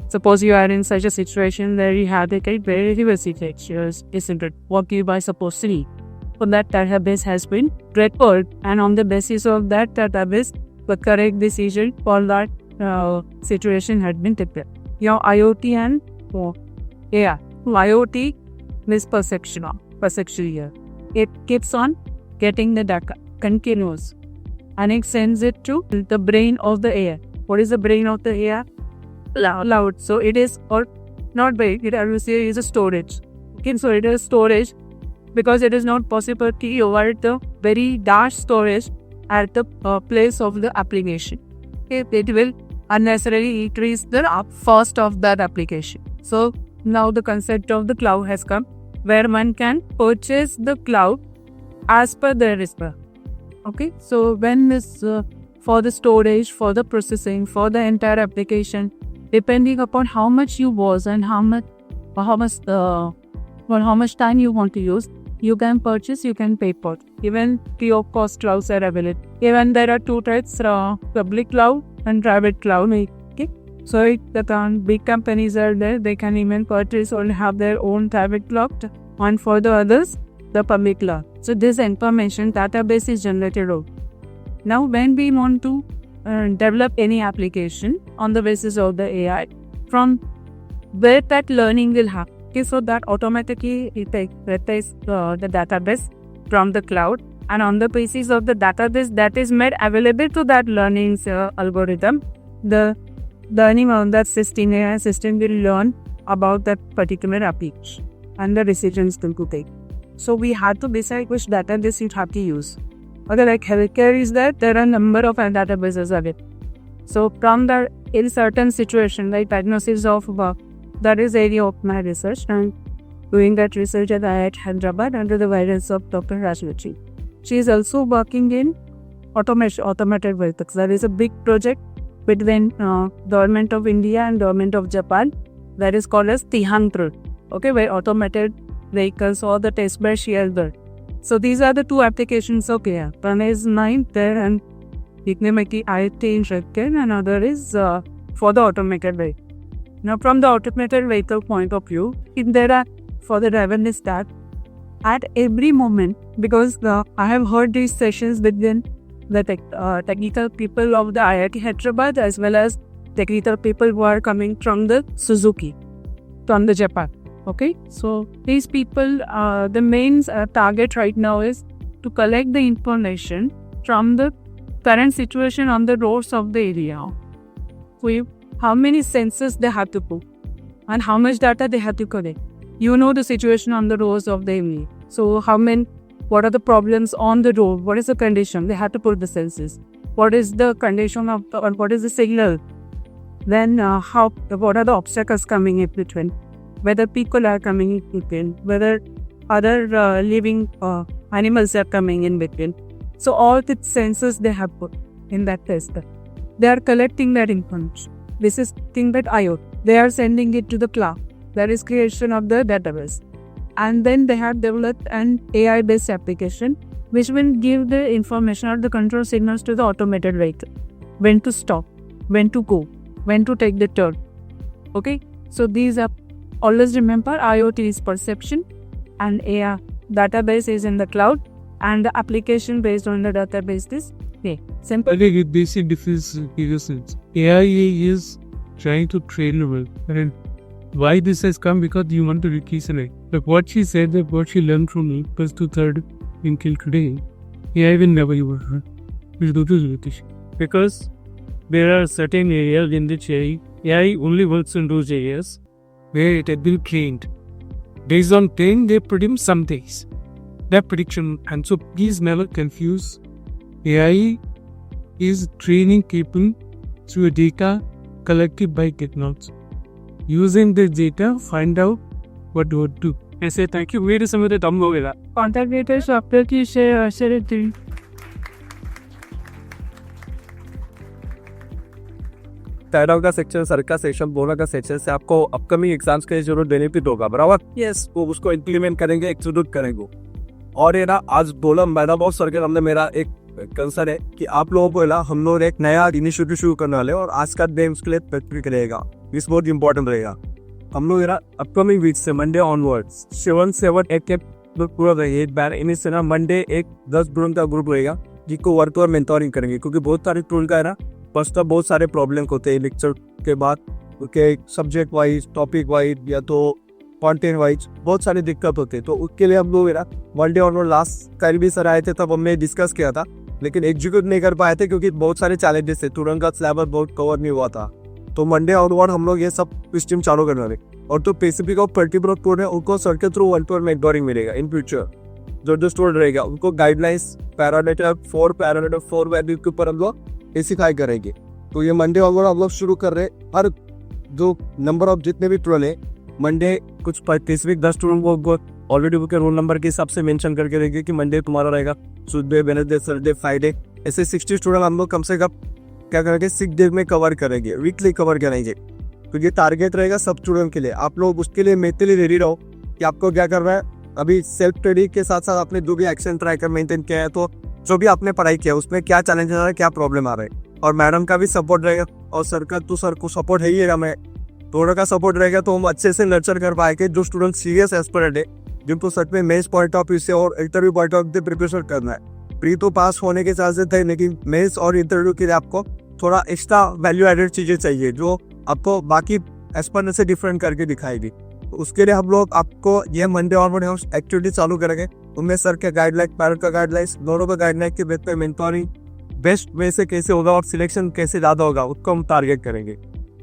suppose you are in such a situation where you have to take very reversible lectures, isn't it? What you are supposed to do. So that database has been recorded, and on the basis of that database, the correct decision for that situation had been taken. Your IoT and AI. IoT is perception here. It keeps on getting the data continuous, and it sends it to the brain of the AI. What is the brain of the AI? Cloud. So it is, or not brain, it obviously is a storage. Okay, so it is storage because it is not possible to override the very large storage at the place of the application. Okay, it will unnecessarily increase the cost of that application. So now the concept of the cloud has come, where one can purchase the cloud as per their risk. Okay, so when this for the storage, for the processing, for the entire application, depending upon how much you was and how much time you want to use, you can purchase, you can pay for. Even free of cost clouds are available. Even there are 2 types, public cloud and private cloud. Okay, so the big companies are there, they can even purchase or have their own private cloud, and for the others, the public cloud. So this information database is generated out. Now when we want to develop any application on the basis of the AI, from where that learning will happen. Okay, so that automatically it takes the database from the cloud, and on the basis of the database that is made available to that learning algorithm, the learning on that system, AI system will learn about that particular application and the decisions to take. So we have to decide which database you have to use. Okay, like healthcare is that there are a number of databases of it. So from the in certain situation, like diagnosis of that is area of my research, and doing that research at IIT Hyderabad under the guidance of Dr. Rajlakshmi. She is also working in automated vehicles. That is a big project between government of India and government of Japan. That is called as Tihantra. Okay, where automated vehicles or the test bed shared there. So these are the two applications of AI. One is 9th there and दिखने में कि IoT interested, and another is for the automated vehicle. Now from the automated vehicle point of view, if there are for the driverless that at every moment, because I have heard these sessions between the technical people of the IIT Hyderabad as well as technical people who are coming from the Suzuki, from the Japan. Okay, so these people, the main target right now is to collect the information from the current situation on the roads of the area. How many sensors they have to put and how much data they have to collect. You know the situation on the roads of the area. So what are the problems on the road? What is the condition? They have to put the sensors. What is the condition of what is the signal? Then what are the obstacles coming in between? Whether people are coming in between, whether other living animals are coming in between. So all the sensors they have put in that tester. They are collecting that information. This is thing that IoT. They are sending it to the cloud. That is creation of the database. And then they have developed an AI-based application which will give the information or the control signals to the automated vehicle. When to stop, when to go, when to take the turn. Okay? So these are, always remember, IoT is perception and AI database is in the cloud and the application based on the database is simple.
I think it basic difference is AI is trying to train well. And why this has come? Because you want to requestionate. Like what she said, that what she learned from me, first to third until today, AI will never use her. Because there are certain areas in which AI only works in those areas where it had been trained. Based on training, they produce some things. That prediction, and so please never confuse. AI is training people through a data collected by technology. Using the data, find out what to do. I say thank you. Wait a minute, I'm going to
Contact details after you share it.
टाइडाउ का section, sir का section, बोला का section से आपको upcoming exams के लिए जरूर benefit होगा, बराबर? यस, वो उसको इम्प्लीमेंट करेंगे, एक्सक्यूट करेंगे। और ये ना आज बोला मैडम बहुत सर के सामने मेरा एक कंसर्न है कि आप लोगों को ना हम लोग एक नया इनिशिएटिव शुरू करने वाले और आज का डे उसके लिए स्पेसिफिक रहेगा, इस बहुत इंपॉर्टेंट रहेगा। हम लोग ना अपकमिंग वीक से मंडे ऑनवर्ड्स 7-8 पूरा रहेगा। एक बार इन्हीं से ना मंडे एक 10 स्टूडेंट का ग्रुप रहेगा जिसको वर्क और मेंटोरिंग करेंगे, क्योंकि बहुत सारे स्टूडेंट का है ना फर्स्ट तो बहुत सारे प्रॉब्लम होते हैं लेक्चर के बाद, उसके सब्जेक्ट वाइज, टॉपिक वाइज या तो कंटेंट वाइज बहुत सारे दिक्कत होते हैं। तो उसके लिए हम लोग ना वन डे ऑनवर्ड लास्ट कल भी सर आए थे तब हमने डिस्कस किया था, लेकिन एग्जीक्यूट नहीं कर पाए थे क्योंकि बहुत सारे चैलेंजेस थे, स्टूडेंट का सिलेबस बहुत कवर नहीं हुआ था। तो मंडे ऑनवर्ड हम लोग ये सब सिस्टम चालू करने वाले और तो स्पेसिफिक और पर्टिकुलर स्टूडेंट है उनको सर के through one to one mentoring मिलेगा। इन फ्यूचर जो स्टूडेंट रहेगा उनको गाइडलाइंस पैरामीटर 4 वैल्यू के ऊपर हम लोग स्पेसिफाई करेंगे। तो ये मंडे ऑनवर्ड हम लोग शुरू कर रहे हैं। हर जो नंबर ऑफ जितने भी स्टूडेंट है मंडे कुछ स्पेसिफिक 10 स्टूडेंट को ऑलरेडी उनके रोल नंबर के हिसाब से मेंशन करके देंगे कि मंडे तुम्हारा रहेगा, ट्यूसडे, वेडनेसडे, थर्सडे, फ्राइडे, ऐसे 60 स्टूडेंट हम लोग कम से कम क्या करेंगे 6 डेज में कवर करेंगे, वीकली कवर करेंगे। तो ये टारगेट रहेगा सब स्टूडेंट के लिए। आप लोग उसके लिए मेंटली रेडी रहो कि आपको क्या करना है। अभी सेल्फ स्टडी के साथ साथ आपने जो भी एक्शन ट्राई कर मेंटेन किया है, तो जो भी आपने पढ़ाई किया उसमें क्या चैलेंज आ रहा है, क्या प्रॉब्लम आ रहा है, और मैडम का भी सपोर्ट रहेगा और सर का तो सर को सपोर्ट है ही है, मैं दोनों का सपोर्ट रहेगा तो हम अच्छे से नर्चर कर पाएंगे। जो स्टूडेंट सीरियस एस्पिरेंट है जिनको सच में मेंस पॉइंट ऑफ व्यू से और इंटरव्यू पॉइंट ऑफ व्यू से प्रिपरेशन करना है, प्री तो पास होने के चांसेस थे, लेकिन मेंस और इंटरव्यू के लिए आपको थोड़ा एक्स्ट्रा वैल्यू एडेड चीज़ें चाहिए जो आपको बाकी एस्पिरेंट से डिफरेंट करके दिखाएगी। तो उसके लिए हम लोग आपको ये मंडे ऑनवर्ड हम एक्टिविटी चालू करेंगे। उनमें सर के गाइडलाइन, पैरेंट का गाइडलाइंस, दोनों का गाइडलाइन के बेस पे मेंटोरिंग बेस्ट वे से कैसे होगा और सिलेक्शन कैसे ज़्यादा होगा उसको हम टारगेट करेंगे।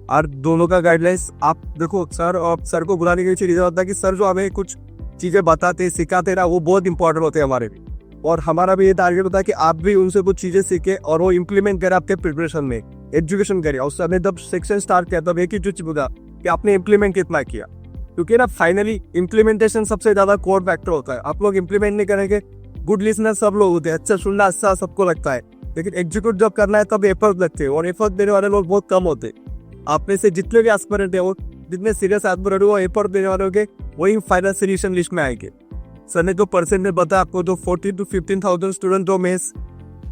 और दोनों का गाइडलाइंस आप देखो, सर और सर को बुलाने के पीछे रीजन होता है कि सर जो हमें कुछ चीज़ें बताते सिखाते ना वो बहुत इंपॉर्टेंट होते हैं हमारे लिए, और हमारा भी ये टारगेट होता है कि आप भी उनसे कुछ चीज़ें सीखे और वो इम्प्लीमेंट करें आपके प्रिपरेशन में, एजुकेशन करें। और सर ने जब सेक्शन स्टार्ट किया तब एक ही चीज़ पूछा कि आपने इम्प्लीमेंट कितना किया, क्योंकि ना फाइनली इम्प्लीमेंटेशन सबसे ज़्यादा कोर फैक्टर होता है। आप लोग इम्प्लीमेंट नहीं करेंगे, गुड लिसनर सब लोग होते हैं, अच्छा सुनना अच्छा सबको लगता है, लेकिन एग्जीक्यूट जब करना है तब एफर्ट लगते हैं, और एफर्ट देने वाले लोग बहुत कम होते हैं। आप में से जितने भी एस्पिरेंट है, वो जितने सीरियस एस्पिरेंट है, वो एफर्ट देने वाले होंगे, वही फाइनल सिलेक्शन लिस्ट में आएंगे। सर ने जो परसेंटेज बताया आपको, जो 14 to 15,000 स्टूडेंट जो मेंस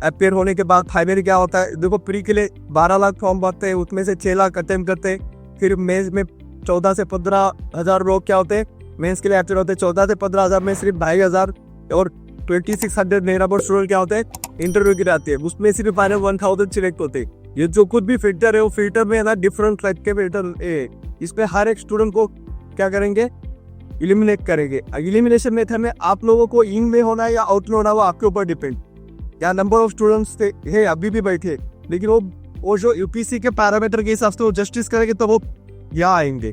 अपेयर होने के बाद फाइनल क्या होता है, देखो प्री के लिए 12 लाख फॉर्म भरते हैं, उसमें से 6 लाख अटेम्प्ट करते हैं। फिर मेंस में 14 से 15 हज़ार लोग क्या होते हैं, मेंस के लिए अपेयर होते हैं। 14 से 15 हज़ार में सिर्फ 2,500 और 2600 नंबर स्टूडेंट क्या होते हैं, इंटरव्यू के लिए आते हैं। उसमें सिर्फ फाइनल 1000 सिलेक्ट होते हैं। ये जो कुछ भी फिल्टर है, वो फिल्टर में है ना डिफरेंट टाइप के फिल्टर है। इसमें हर एक स्टूडेंट को क्या करेंगे, इलिमिनेट करेंगे। इलिमिनेशन मेथड में आप लोगों को इन में होना है या आउट में होना, वो आपके ऊपर डिपेंड। या नंबर ऑफ स्टूडेंट्स है अभी भी बैठे, लेकिन वो जो यूपीसी के पैरामीटर के हिसाब से वो जस्टिस करेंगे तो वो यहाँ आएंगे।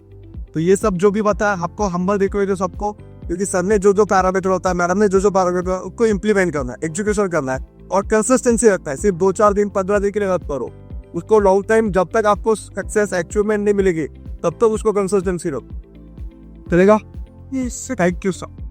तो ये सब जो भी बताया आपको हम्बल देखो तो सबको, क्योंकि सर ने जो पैरामीटर होता है, मैडम ने जो पैरामीटर होता है, उसको इम्प्लीमेंट करना है, एग्जीक्यूशन करना है और कंसिस्टेंसी रखना है। सिर्फ 2-4 दिन 15 दिन के लिए मत करो उसको, लॉन्ग टाइम जब तक आपको सक्सेस अचीवमेंट नहीं मिलेगी तब तक उसको कंसिस्टेंसी रखो। चलेगा? Thank you sir.